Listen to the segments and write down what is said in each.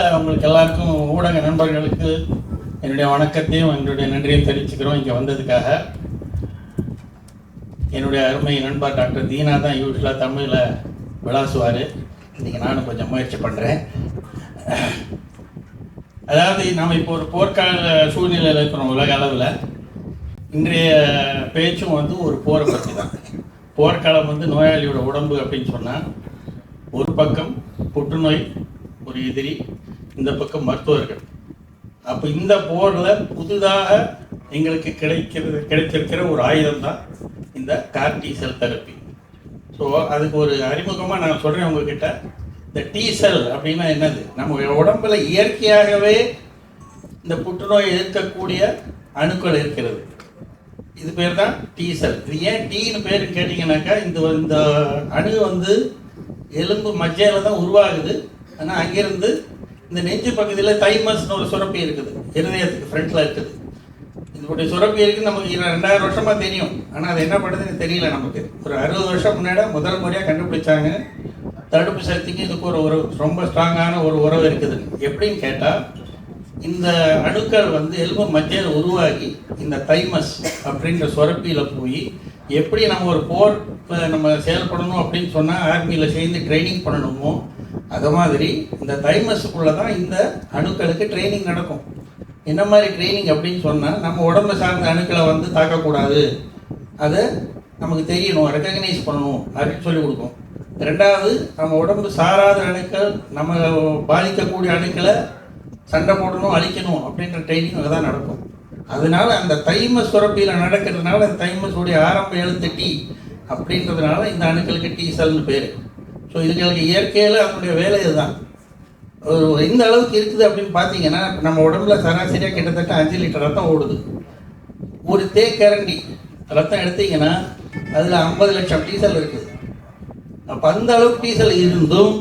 உங்களுக்கு எல்லாருக்கும் ஊடக நண்பர்களுக்கு என்னுடைய வணக்கத்தையும் என்னுடைய நன்றியும் தெரிவிச்சுக்கிறோம். இங்கே வந்ததுக்காக என்னுடைய அருமை நண்பர் டாக்டர் தீனா தான் யூஸ்வலாக தமிழில் விளாசுவார். இன்றைக்கி நானும் கொஞ்சம் முயற்சி பண்ணுறேன். அதாவது நாம் இப்போ ஒரு போர்க்கால சூழ்நிலையில் இருக்கிறோம் உலக அளவில். இன்றைய பேச்சும் ஒரு போரை பற்றி தான். போர்க்காலம் நோயாளியோட உடம்பு அப்படின்னு சொன்னால், ஒரு பக்கம் புற்றுநோய் ஒரு எதிரி, இந்த பக்கம் மருத்துவர்கள். அப்போ இந்த போரில் புதிதாக எங்களுக்கு கிடைத்திருக்கிற ஒரு ஆயுதம் தான் இந்த கார் டி செல் தெரப்பி. ஸோ அதுக்கு ஒரு அறிமுகமாக நான் சொல்கிறேன் உங்ககிட்ட. இந்த டி செல் அப்படின்னா என்னது? நம்ம உடம்புல இயற்கையாகவே இந்த புற்றுநோய் எதிர்க்கக்கூடிய அணுக்கள் இருக்கிறது. இது பேர் தான் டி செல். இது ஏன் டீன்னு பேருன்னு கேட்டிங்கனாக்கா, இந்த அணு எலும்பு மஜ்ஜையில் தான் உருவாகுது. ஆனால் அங்கேருந்து இந்த நெஞ்சு பகுதியில் தைமஸ்னு ஒரு சுரப்பி இருக்குது, இருதயத்துக்கு ஃப்ரண்ட்டில் இருக்குது. இதனுடைய சுரப்பி இருக்குது, நமக்கு 2000 வருஷமாக தெரியும். ஆனால் அது என்ன பண்ணுறதுன்னு தெரியல நமக்கு. ஒரு 60 வருஷம் முன்னாடி முதல் முறையாக கண்டுபிடிச்சாங்க. தடுப்பு சக்திக்கு இதுக்கு ஒரு ரொம்ப ஸ்ட்ராங்கான ஒரு உறவு இருக்குது. எப்படின்னு கேட்டால், இந்த அணுக்கள் எலும்பு மஜ்ஜையில் உருவாகி இந்த தைமஸ் அப்படின்ற சுரப்பியில் போய், எப்படி நம்ம ஒரு போர் நம்ம செயல்படணும் அப்படின்னு சொன்னால் ஆர்மியில் சேர்ந்து ட்ரைனிங் பண்ணணுமோ, அது மாதிரி இந்த தைமஸுக்குள்ளே தான் இந்த அணுக்களுக்கு ட்ரைனிங் நடக்கும். என்ன மாதிரி ட்ரைனிங் அப்படின்னு சொன்னால், நம்ம உடம்பு சார்ந்த அணுக்களை தாக்கக்கூடாது, அதை நமக்கு தெரியணும், ரெக்கக்னைஸ் பண்ணணும் அப்படின்னு சொல்லி கொடுக்கும். ரெண்டாவது, நம்ம உடம்பு சாராத அணுக்கள், நம்ம பாதிக்கக்கூடிய அணுக்களை சண்டை போடணும், அழிக்கணும் அப்படின்ற ட்ரைனிங் அங்கே தான் நடக்கும். அதனால அந்த தைமஸ் சுரப்பியில் நடக்கிறதுனால, அந்த தைமஸுடைய ஆரம்ப எழுத்து டி அப்படின்றதுனால இந்த அணுக்களுக்கு டி செல்னு பேர். ஸோ இதுகளுக்கு இயற்கையில் அதனுடைய வேலை இதுதான். ஒரு இந்த அளவுக்கு இருக்குது அப்படின்னு பார்த்தீங்கன்னா, நம்ம உடம்புல சராசரியாக கிட்டத்தட்ட 5 லிட்டர் ரத்தம் ஓடுது. ஒரு தேக்கரண்டி ரத்தம் எடுத்தீங்கன்னா அதில் 50 லட்சம் டி செல் இருக்குது. அப்போ அந்த அளவுக்கு டி செல் இருந்தும்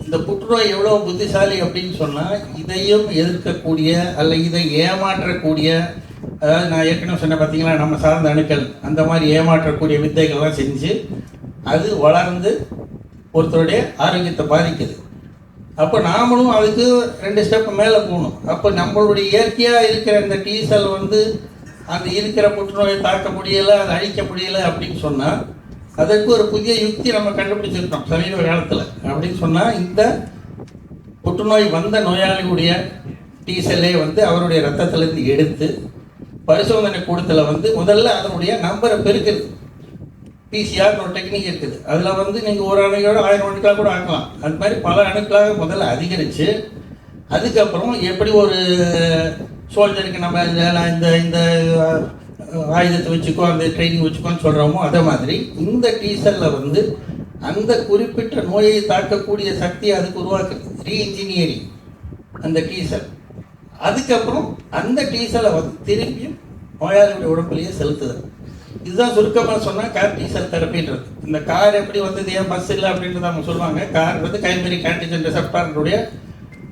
இந்த புற்றுநோய் எவ்வளோ புத்திசாலி அப்படின்னு சொன்னால், இதையும் எதிர்க்கக்கூடிய அல்ல இதை ஏமாற்றக்கூடிய, அதாவது நான் ஏற்கனவே சொன்ன பார்த்தீங்களா, நம்ம சார்ந்த அணுக்கள் அந்த மாதிரி ஏமாற்றக்கூடிய வித்தைகள்லாம் செஞ்சு அது வளர்ந்து ஒருத்தருடைய ஆரோக்கியத்தை பாதிக்குது. அப்போ நாமளும் அதுக்கு 2 ஸ்டெப் மேலே போகணும். அப்போ நம்மளுடைய இயற்கையாக இருக்கிற இந்த டி செல் அந்த இருக்கிற புற்றுநோயை தாக்க முடியலை, அதை அழிக்க முடியலை அப்படின்னு சொன்னால், அதற்கு ஒரு புதிய யுக்தி நம்ம கண்டுபிடிச்சிருக்கோம் சமீப காலத்தில். அப்படின்னு சொன்னால், இந்த புற்றுநோய் வந்த நோயாளியுடைய டி செல்லை அவருடைய ரத்தத்திலேருந்து எடுத்து பரிசோதனை கூடத்தில் முதல்ல அதனுடைய நம்பரை பெருக்குது. பிசிஆர் ஒரு டெக்னிக் இருக்குது. அதில் நீங்கள் ஒரு அணுக்களோட 1000 அணுக்களாக கூட ஆக்கலாம். அது மாதிரி பல அணுக்களாக முதல்ல அதிகரித்து, அதுக்கப்புறம் எப்படி ஒரு சோல்ஜருக்கு நம்ம இந்த இந்த ஆயுதத்தை வச்சுக்கோ, அந்த ட்ரைனிங் வச்சுக்கோன்னு சொல்கிறோமோ, அதே மாதிரி இந்த டீசலில் அந்த குறிப்பிட்ட நோயை தாக்கக்கூடிய சக்தியை அதுக்கு உருவாக்குது. ரீஇன்ஜினியரிங் அந்த டீசல். அதுக்கப்புறம் அந்த டீசலை திரும்பியும் நோயாளியுடைய உடம்புலையே செலுத்துது. இதுதான் சுருக்கமாக சொன்னால் கார் டி செல் தெரப்பின்றது. இந்த கார் எப்படி ஏன் பஸ் இல்லை அப்படின்றது அவங்க சொல்லுவாங்க. கார் கைமெரிக் ஆன்டிஜன் ரிசெப்டாருடைய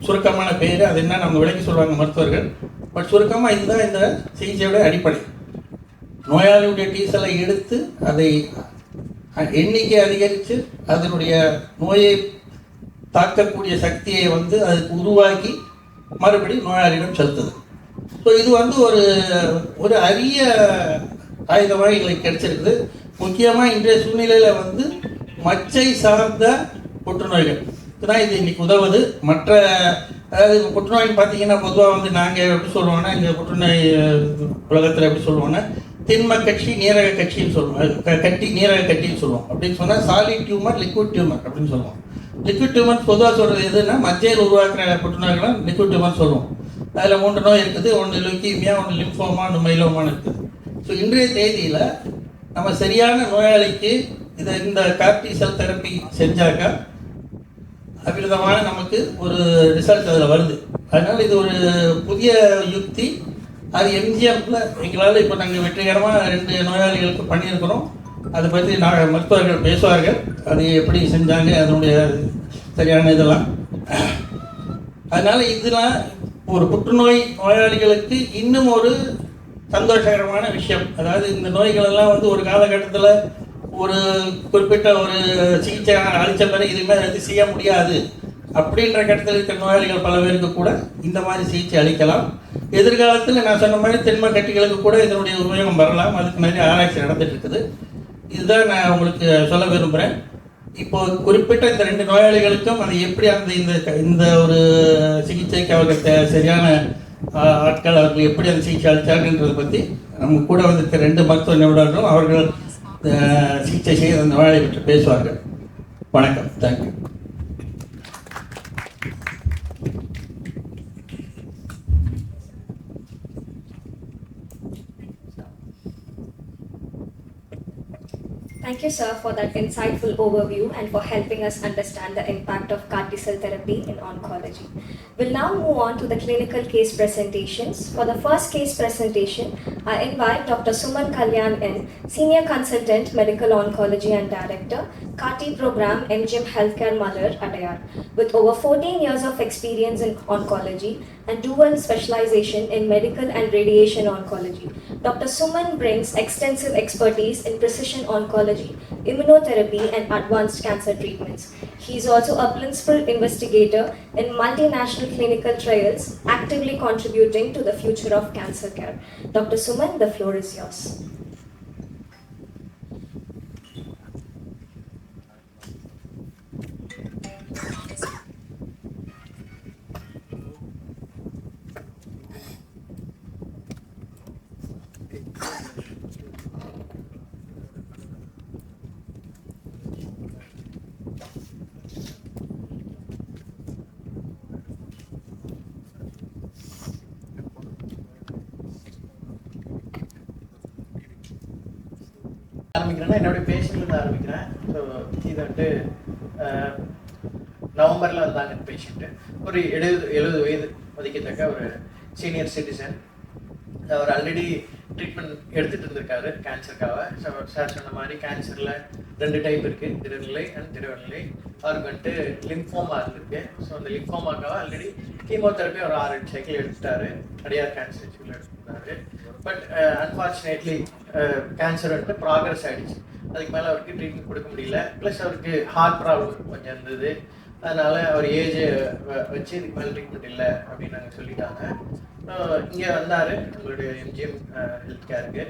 சுருக்கமான பேர். அது என்ன நம்ம விளக்கி சொல்லுவாங்க மருத்துவர்கள். பட் சுருக்கமாக இதுதான் இந்த சிகிச்சையோட அடிப்படை. நோயாளியுடைய டி செல்லை எடுத்து அதை எண்ணிக்கை அதிகரித்து அதனுடைய நோயை தாக்கக்கூடிய சக்தியை அதுக்கு உருவாக்கி மறுபடியும் நோயாளியிடம் செலுத்துது. ஸோ இது ஒரு அரிய ஆயுதமாக எங்களுக்கு கிடைச்சிருக்குது. முக்கியமாக இன்றைய சூழ்நிலையில் மச்சை சார்ந்த புற்றுநோய்கள் இதுதான் இது இன்னைக்கு உதவுது. மற்ற அதாவது புற்றுநோய்னு பார்த்தீங்கன்னா, பொதுவாக நாங்கள் எப்படி சொல்லுவோம்னா, இங்கே புற்றுநோய் உலகத்தில் எப்படி சொல்லுவோம்னா, திண்ம கட்சி நீரக கட்சின்னு சொல்லுவோம், கட்டி நீரக கட்டின்னு சொல்லுவோம். அப்படின்னு சொன்னால் சாலிட் டியூமர், லிக்விட் டியூமர் அப்படின்னு சொல்லுவோம். லிக்விட் டியூமர் பொதுவாக சொல்கிறது எதுன்னா, மஞ்சள் உருவாக்குற புற்றுநோய்களாம் லிக்விட் டியூமர் சொல்லுவோம். அதில் 3 நோய் இருக்குது. ஒன்று லுக்கீமியா, ஒன்று லிம்ஃபோமா, ஒன்று மைலோமான்னு இருக்குது. ஸோ இன்றைய தேதியில் நம்ம சரியான நோயாளிக்கு இந்த கார் டி செல் தெரப்பி செஞ்சாக்கா அபிரிதமான நமக்கு ஒரு ரிசல்ட் அதில் வருது. அதனால் இது ஒரு புதிய யுக்தி. அது எம்ஜிஎம்ல எங்களால் இப்போ நாங்கள் வெற்றிகரமாக 2 நோயாளிகளுக்கு பண்ணியிருக்கிறோம். அதை பற்றி மருத்துவர்கள் பேசுவார்கள், அது எப்படி செஞ்சாங்க, அதனுடைய சரியான இதெல்லாம். அதனால் இதெல்லாம் ஒரு புற்றுநோய் நோயாளிகளுக்கு இன்னும் ஒரு சந்தோஷகரமான விஷயம். அதாவது இந்த நோய்களெல்லாம் ஒரு காலகட்டத்தில் ஒரு குறிப்பிட்ட ஒரு சிகிச்சை அளித்த பிறகு இதுமாதிரி செய்ய முடியாது அப்படின்ற கட்டத்தில் இருக்கிற நோயாளிகள் பல பேருக்கு கூட இந்த மாதிரி சிகிச்சை அளிக்கலாம். எதிர்காலத்தில் நான் சொன்ன மாதிரி திண்ம கட்டிகளுக்கு கூட இதனுடைய உபயோகம் வரலாம். அதுக்கு நிறைய ஆராய்ச்சி நடந்துட்டு இருக்குது. இதுதான் நான் உங்களுக்கு சொல்ல விரும்புகிறேன். இப்போ குறிப்பிட்ட இந்த 2 நோயாளிகளுக்கும் அது எப்படி அந்த இந்த ஒரு சிகிச்சைக்கு அவர்கள் சரியான ஆட்கள் அவர்கள் எப்படி அந்த சிகிச்சை அளித்தாங்கன்றதை பற்றி நம்ம கூட வந்து 2 மருத்துவ நிபுணர்களும் அவர்கள் சிகிச்சை செய்ய அந்த நோயாளியை பற்றி பேசுவார்கள். வணக்கம். Thank you. Thank you, sir, for that insightful overview and for helping us understand the impact of CAR T-cell therapy in oncology. We'll now move on to the clinical case presentations. For the first case presentation, I invite Dr. Suman Kalyan N, Senior Consultant, Medical Oncology and Director, CAR T Program, MGM Healthcare Malar, Adayar. With over 14 years of experience in oncology and dual specialization in medical and radiation oncology, Dr. Suman brings extensive expertise in precision oncology, immunotherapy, and advanced cancer treatments. He is also a principal investigator in multinational clinical trials, actively contributing to the future of cancer care. Dr. Suman, the floor is yours. ஆரம்பிக்கிறேன்னா என்னுடைய பேஷண்ட்லேருந்து ஆரம்பிக்கிறேன். So இது வந்துட்டு நவம்பரில் வந்தாங்க patient. ஒரு 70 வயது மதிக்கத்தக்க ஒரு சீனியர் சிட்டிசன். அவர் ஆல்ரெடி ட்ரீட்மெண்ட் எடுத்துகிட்டு இருந்திருக்காரு கேன்சருக்காக. ஸோ சார் சொன்ன மாதிரி கேன்சரில் 2 டைப் இருக்குது, திறநிலை அண்ட் திறநிலை. அவருக்கு வந்துட்டு லிம்ஃபோமா இருந்திருக்கு. ஸோ அந்த லிம்ஃபோமாக்காக ஆல்ரெடி கீமோதெரப்பி ஒரு 6 சைக்கிள் எடுத்துட்டாரு. அடையார் கேன்சர் சைக்கிள் எடுத்துட்டாரு. பட் அன்ஃபார்ச்சுனேட்லி கேன்சர் வந்துட்டு ப்ராக்ரஸ் ஆகிடுச்சு. அதுக்கு மேலே அவருக்கு ட்ரீட்மெண்ட் கொடுக்க முடியல. ப்ளஸ் அவருக்கு ஹார்ட் ப்ராப்ளம் கொஞ்சம் இருந்தது. அதனால் அவர் ஏஜை வச்சு இதுக்கு மேலே ட்ரீட்மெண்ட் இல்லை அப்படின்னு நாங்கள் சொல்லிட்டாங்க. இங்கே வந்தார் நம்மளுடைய எம்ஜிஎம் ஹெல்த் கேருக்கு.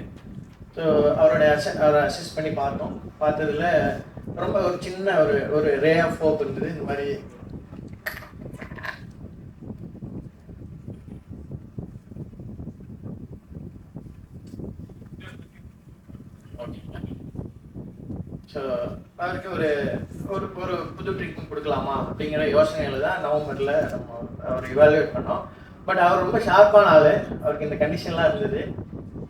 ஸோ அவரை அசஸ் பண்ணி பார்த்தோம். பார்த்ததில் ரொம்ப ஒரு சின்ன ஒரு ரே ஆஃப் ஹோப் இருந்தது. இந்த மாதிரி ஸோ அவருக்கு ஒரு ஒரு புது ட்ரீட்மெண்ட் கொடுக்கலாமா அப்படிங்கிற யோசனையில் தான் நவம்பரில் நம்ம அவர் இவாலுவேட் பண்ணோம். பட் அவர் ரொம்ப ஷார்ப்பான ஆள். அவருக்கு இந்த கண்டிஷன்லாம் இருந்தது.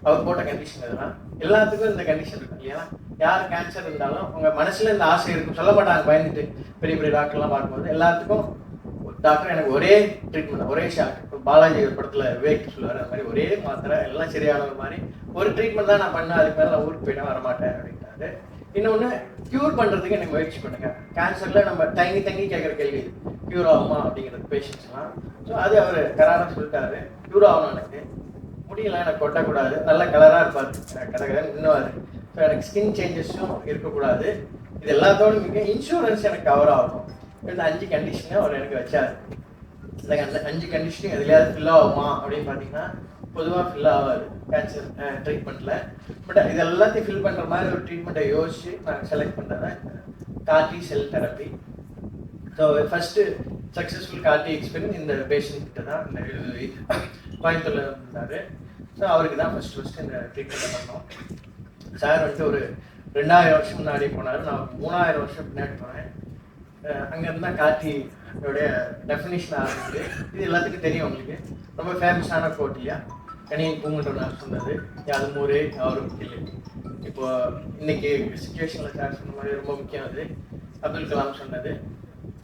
அவர் போட்ட கண்டிஷன் இதெல்லாம் எல்லாத்துக்கும் இந்த கண்டிஷன் இருக்கும் இல்லையா? யார் கேன்சர் இருந்தாலும் அவங்க மனசில் இந்த ஆசை இருக்கும். சொல்ல மாட்டாங்க பயந்துட்டு. பெரிய பெரிய டாக்டர்லாம் பார்க்கும்போது எல்லாத்துக்கும் டாக்டர் எனக்கு ஒரே ட்ரீட்மெண்ட், ஒரே ஷாட். இப்போ பாலாஜி ஒரு படத்தில் விவேக் சொல்லுவார், அந்த மாதிரி ஒரே மாத்திரை எல்லாம் சரியான மாதிரி ஒரு ட்ரீட்மெண்ட் தான் நான் பண்ணேன், அதுக்கு மேலே நான் ஊருக்கு போயிட்டேன் வரமாட்டேன் அப்படின்ட்டாரு. இன்னொன்று க்யூர் பண்ணுறதுக்கு எனக்கு முயற்சி பண்ணுங்க. கேன்சரில் நம்ம தங்கி கேட்குற கேள்வி க்யூர் ஆகுமா அப்படிங்கிறது பேஷண்ட்ஸ்லாம். ஸோ அது அவர் கராராக சொல்லிட்டாரு. க்யூர் ஆகணும், எனக்கு முடியல, எனக்கு கொட்டக்கூடாது, நல்ல கலராக இருப்பார், கடற்கரை இன்னும். ஸோ எனக்கு ஸ்கின் சேஞ்சஸும் இருக்கக்கூடாது. இது எல்லாத்தோடு மிக இன்சூரன்ஸ் எனக்கு கவர் ஆகணும். இந்த 5 கண்டிஷனை அவர் எனக்கு வச்சார். இந்த 5 கண்டிஷனும் எதுலையாவது ஃபில் ஆகுமா அப்படின்னு பார்த்தீங்கன்னா பொதுவாக ஃபில் ஆகாது கேன்சர் ட்ரீட்மெண்ட்டில். பட் இது எல்லாத்தையும் ஃபில் பண்ணுற மாதிரி ஒரு ட்ரீட்மெண்ட்டை யோசிச்சு நாங்கள் செலக்ட் பண்ணுறது CAR T-cell therapy. So first successful CAR T experience இந்த பேஷண்ட் கிட்ட தான். இந்த 70 வயது கோயம்புத்தூரில் இருந்தார். ஸோ அவருக்கு தான் ஃபஸ்ட்டு இந்த ட்ரீட்மெண்ட்டை பண்ணோம். சார் வந்துட்டு ஒரு 2000 வருஷம் முன்னாடி போனார். நான் 3000 வருஷம் பின்னாடி போனேன். அங்கேருந்து தான் CAR T-யோடைய டெஃபினிஷன் ஆரம்பிச்சு. இது எல்லாத்துக்கும் தெரியும் உங்களுக்கு. ரொம்ப ஃபேமஸான கோட் இல்லையா? கனியன் பூங்குன்றவர் சொன்னது, அது மூரே அவரும் இல்லை. இப்போ இன்னைக்கு சிச்சுவேஷனில் சார் சொன்ன மாதிரி ரொம்ப முக்கியம் அது. அப்துல் கலாம் சொன்னது.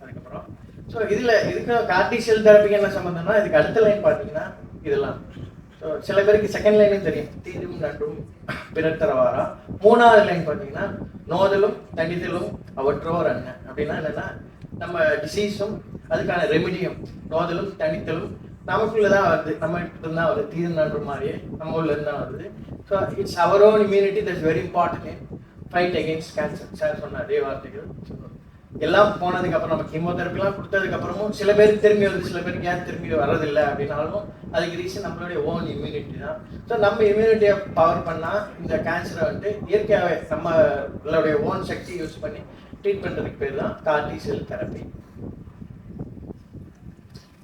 அதுக்கப்புறம் ஸோ இதுக்கு CAR T-cell தெரப்பிக்கு என்ன சம்மந்தம்னா, இதுக்கு அடுத்த லைன் பார்த்தீங்கன்னா இதெல்லாம். ஸோ சில பேருக்கு செகண்ட் லைனும் தெரியும், தீதும் நன்றும் பிறர் தரவாரா. 3வது லைன் பார்த்தீங்கன்னா நோதலும் தண்டிதலும் அவற்றோர் அண்ணன். அப்படின்னா என்னென்னா, நம்ம டிசீஸும் அதுக்கான ரெமிடியும் நோதலும் தண்டித்தலும் நமக்குள்ளே தான் வருது. நம்ம கிட்ட தான் வருது. தீதும் நன்று மாதிரியே நம்ம உள்ள இருந்து தான் வருது. So it's our own immunity that's very important in fight against cancer. Sir சொன்ன அதே வார்த்தைகள். ஸோ எல்லாம் போனதுக்கப்புறம் நம்ம கீமோதெரப்பிலாம் கொடுத்ததுக்கப்புறமும் சில பேருக்கு திரும்பி வருது, சில பேருக்கு ஏன் திரும்பி வர்றதில்லை அப்படின்னாலும் அதுக்கு ரீசன் நம்மளுடைய ஓன் இம்யூனிட்டி தான். ஸோ நம்ம இம்யூனிட்டியை பவர் பண்ணால் இந்த கேன்சரை வந்து இயற்கையாகவே நம்மளுடைய ஓன் சக்தி யூஸ் பண்ணி ட்ரீட் பண்ணுறதுக்கு பேர் தான் கார்டி செல் தெரப்பி.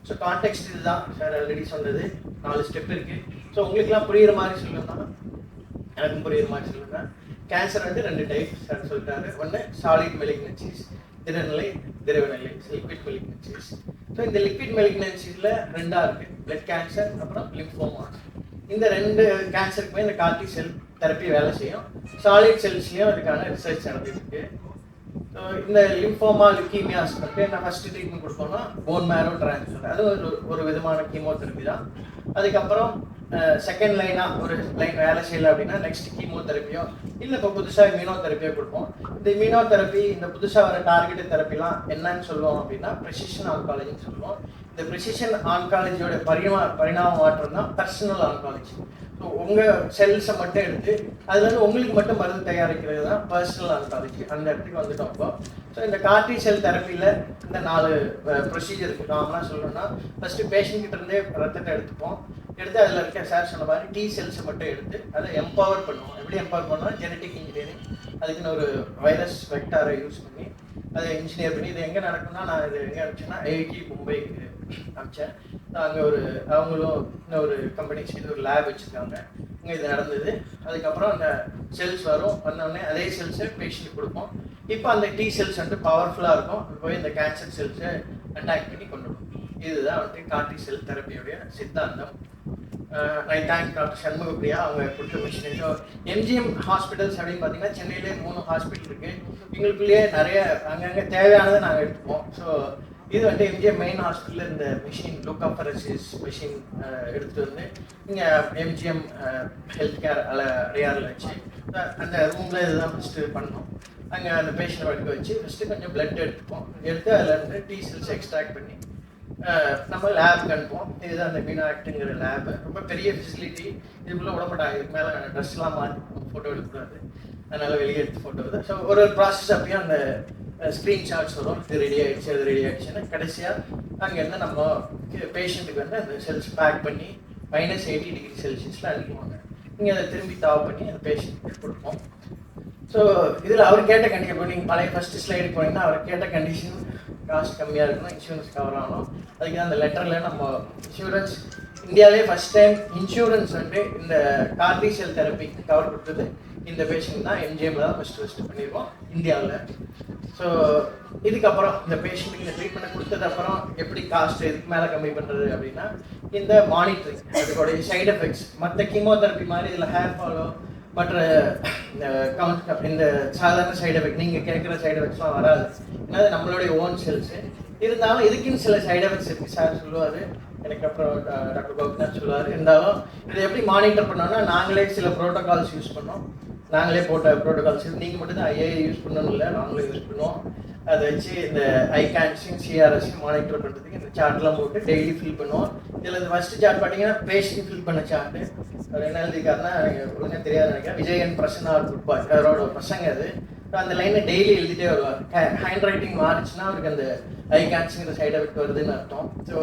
ஸோ கான்டெக்ட் இதுதான் சார் ஆல்ரெடி சொன்னது. 4 ஸ்டெப் இருக்குது. ஸோ உங்களுக்குலாம் புரியுற மாதிரி சொல்லணும்னா, எனக்கும் புரியுற மாதிரி சொல்லணும்னா, கேன்சர் வந்து 2 டைப் சார் சொல்லிட்டாரு. ஒன்று சாலிட் மெலிக்னன்சிஸ், திடநிலை, திரவநிலை, லிக்விட் மெலிக்னன்சிஸ். ஸோ இந்த லிக்விட் மெலிக்னன்சிஸில் 2ஆக இருக்குது, பிளட் கேன்சர் அப்புறம் லிம்ஃபோமா. இந்த 2 கேன்சருக்குமே இந்த கார்டி செல் தெரப்பி வேலை செய்யும். சாலிட் செல்ஸ்லையும் அதுக்கான ரிசர்ச் நடந்துட்டு இருக்கு. ஸோ இந்த லிம்ஃபோமா லுக்கீமியாஸ் வந்து நான் ஃபஸ்ட்டு ட்ரீட்மெண்ட் கொடுப்போம்னா போன் மேரோ டிரான்ஸ்ஃபர், அது ஒரு விதமான கீமோதெரப்பி தான். அதுக்கப்புறம் செகண்ட் லைனாக ஒரு லைன் வேலை செய்யலை அப்படின்னா நெக்ஸ்ட் கீமோதெரப்பியோ இல்லை இப்போ புதுசாக இம்யூனோதெரப்பியோ கொடுப்போம். இந்த இம்யூனோதெரப்பி, இந்த புதுசாக வர டார்கெட் தெரப்பிலாம் என்னன்னு சொல்லுவோம் அப்படின்னா ப்ரெசிஷன் ஆன்காலஜின்னு சொல்லுவோம். இந்த ப்ரெசிஷன் ஆன்காலஜியோட பரிணாம மாற்றம் தான் பர்சனல் ஆன்காலஜி. ஸோ உங்கள் செல்ஸை மட்டும் எடுத்து அதில் வந்து உங்களுக்கு மட்டும் மருந்து தயாரிக்கிறது தான் பர்சனல் ஆன்காலஜி. அந்த இடத்துக்கு வந்துட்டோம் இப்போ. ஸோ இந்த கார்டி செல் தெரப்பியில் இந்த 4 ப்ரொசீஜர் இருக்குது. நார்மலாக சொல்லணும்னா ஃபஸ்ட்டு பேஷண்ட்கிட்ட இருந்தே ரத்தத்தை எடுத்துப்போம். எடுத்து அதில் இருக்க சார் சொன்ன மாதிரி டி செல்ஸை மட்டும் எடுத்து அதை எம்பவர் பண்ணுவோம். எப்படி எம்பவர் பண்ணுவோம்? ஜெனட்டிக் இன்ஜினியரிங், அதுக்குன்னு ஒரு வைரஸ் வெக்டாரை யூஸ் பண்ணி அதை இன்ஜினியர் பண்ணி. இது எங்கே நடக்கும்னா, நான் இது எங்கே அனுப்பிச்சேன்னா ஐஐடி மும்பைக்கு அனுப்பிச்சேன். அங்கே அவங்களும் இன்னொரு கம்பெனி சேர்ந்து ஒரு லேப் வச்சுருக்காங்க. இங்கே இது நடந்தது. அதுக்கப்புறம் அந்த செல்ஸ் வந்தோடனே அதே செல்ஸை பேஷண்ட்டுக்கு கொடுப்போம். இப்போ அந்த டி செல்ஸ் வந்து பவர்ஃபுல்லாக இருக்கும், போய் இந்த கேன்சர் செல்ஸை அட்டாக் பண்ணி கொண்டு வரும். இதுதான் வந்து கார்டி செல் தெரப்பியோடைய சித்தாந்தம். நான் தேங்க் டாக்டர் சண்முகப்பிரியா அவங்க கொடுத்த மிஷின். ஸோ எம்ஜிஎம் ஹாஸ்பிட்டல்ஸ் அப்படின்னு பார்த்தீங்கன்னா சென்னையிலே 3 ஹாஸ்பிட்டல் இருக்குது. எங்களுக்குள்ளேயே நிறைய அங்கங்கே தேவையானதை நாங்கள் எடுத்துப்போம். ஸோ இது வந்து எம்ஜிஎம் மெயின் ஹாஸ்பிட்டலில் இந்த மிஷின் லூகாபரசிஸ் மிஷின் எடுத்துகிட்டு வந்து இங்கே எம்ஜிஎம் ஹெல்த் கேர் அடையாறில் வச்சு அந்த ரூமில் இதுதான் ஃபஸ்ட்டு பண்ணோம். அங்கே அந்த பேஷண்ட் படுக்க வச்சு ஃபஸ்ட்டு கொஞ்சம் பிளட் எடுத்துப்போம். எடுத்து அதில் இருந்து டி செல்ஸ் எக்ஸ்ட்ராக்ட் பண்ணி நம்ம லேபுக்கு அனுப்புவோம். இதுதான் அந்த மீனாக்டுங்கிற லேபு. ரொம்ப பெரிய ஃபெசிலிட்டி. இதுக்குள்ளே விடப்பட்டாங்க. இதுக்கு மேலே ட்ரெஸ்லாம் மாற்றி ஃபோட்டோ எடுக்கக்கூடாது, அதனால் வெளியே எடுத்து ஃபோட்டோ வருது. ஸோ ஒரு ப்ராசஸ் அப்படியே அந்த ஸ்க்ரீன்ஷாட்ஸ் வரும். இது ரெடி ஆகிடுச்சு, அது ரெடி ஆகிடுச்சுன்னா கடைசியாக அங்கேருந்து நம்ம பேஷண்ட்டுக்கு வந்து அந்த செல்ஸ் பேக் பண்ணி -80 டிகிரி செல்சியஸில் அனுப்புவாங்க. இங்கே அதை திரும்பி தாவ் பண்ணி அந்த பேஷண்ட்டுக்கு கொடுப்போம். ஸோ இதில் அவர் கேட்ட கண்டிப்பாக இப்போ நீங்கள் பழைய ஃபஸ்ட்டு ஸ்லைடு போனீங்கன்னா அவர் கேட்ட கண்டிஷன் காஸ்ட் கம்மியாக இருக்கணும், இன்சூரன்ஸ் கவர் ஆகணும். அதுக்கு தான் அந்த லெட்டரில் நம்ம இன்சூரன்ஸ் இந்தியாவிலே ஃபஸ்ட் டைம் இன்சூரன்ஸ் வந்து இந்த கார்டி செல் தெரப்பிக்கு கவர் கொடுத்தது இந்த பேஷண்ட் தான். எம்ஜிஎம்ல தான் ஃபஸ்ட்டு பண்ணியிருக்கோம் இந்தியாவில். ஸோ இதுக்கப்புறம் இந்த பேஷண்ட்டுக்கு இந்த ட்ரீட்மெண்ட்டை கொடுத்ததுக்கப்புறம் எப்படி காஸ்ட் இதுக்கு மேலே கம்மி பண்ணுறது அப்படின்னா இந்த மானிட்டரிங், அதுக்கோடைய சைடு எஃபெக்ட்ஸ் மற்ற கீமோதெரப்பி மாதிரி இதில் ஹேர் ஃபாலோ மற்ற இந்த சாதாரண சைடு எஃபெக்ட் நீங்கள் கேட்குற சைடு எஃபெக்ட்ஸ்லாம் வராது. ஏன்னா அது நம்மளுடைய ஓன் செல்ஸு. இருந்தாலும் இதுக்குன்னு சில சைடு எஃபெக்ட்ஸ் இருக்குது. சார் சொல்லுவார், எனக்கு அப்புறம் டாக்டர் கோபிநாத் சொல்லுவார். இருந்தாலும் இதை எப்படி மானிட்டர் பண்ணோம்னா நாங்களே சில ப்ரோட்டோகால்ஸ் யூஸ் பண்ணோம். நாங்களே போட்ட ப்ரோட்டோகால்ஸ் நீங்கள் மட்டும் தான் ஐஏ யூஸ் பண்ணணும் இல்லை, நாங்களே யூஸ் பண்ணுவோம். அதை வச்சு இந்த ஐகான்ஸையும் சிஆர்எஸையும் மானிட்டர் பண்ணுறதுக்கு இந்த சார்ட்லாம் போட்டு டெய்லி ஃபில் பண்ணுவோம். இதில் இந்த ஃபஸ்ட்டு சார்ட் பார்த்தீங்கன்னா பேஷண்ட் ஃபில் பண்ண சார்ட்டு. அவர் என்ன எழுதிக்காருன்னா எனக்கு ஒழுங்காக தெரியாது நினைக்கிறேன். விஜயன் பிரசன்னா குட் பாய் அவரோட பசங்க அது. அந்த லைனை டெய்லி எழுதிட்டே வருவார். ஹேண்ட் ரைட்டிங் மாறிச்சுன்னா அவருக்கு அந்த ஐகான்ஸுங்கிற சைடு எஃபெக்ட் வருதுன்னு அர்த்தம். ஸோ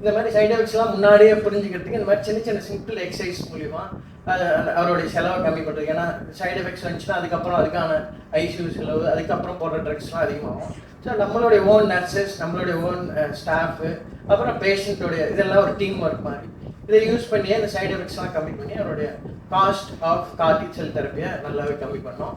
இந்த மாதிரி சைடு எஃபெக்ட்ஸ்லாம் முன்னாடியே புரிஞ்சுக்கிறதுக்கு இந்த மாதிரி சின்ன சின்ன சிம்பிள் எக்ஸசைஸ் மூலிமா அது அவருடைய செலவை கம்மி பண்ணுறது. ஏன்னா சைடு எஃபெக்ட்ஸ் வந்துச்சுன்னா அதுக்கப்புறம் அதுக்கான ஐசியூ செலவு, அதுக்கப்புறம் போடுற ட்ரக்ஸ்லாம் அதிகமாகும். ஸோ நம்மளுடைய ஓன் நர்சஸ், நம்மளுடைய ஓன் ஸ்டாஃபு, அப்புறம் பேஷண்ட்டோடைய இதெல்லாம் ஒரு டீம் ஒர்க் மாதிரி இதை யூஸ் பண்ணியே இந்த சைடு எஃபெக்ட்ஸ்லாம் கம்மி பண்ணி அவருடைய காஸ்ட் ஆஃப் கார்டி செல் தெரப்பியை நல்லாவே கம்மி பண்ணோம்.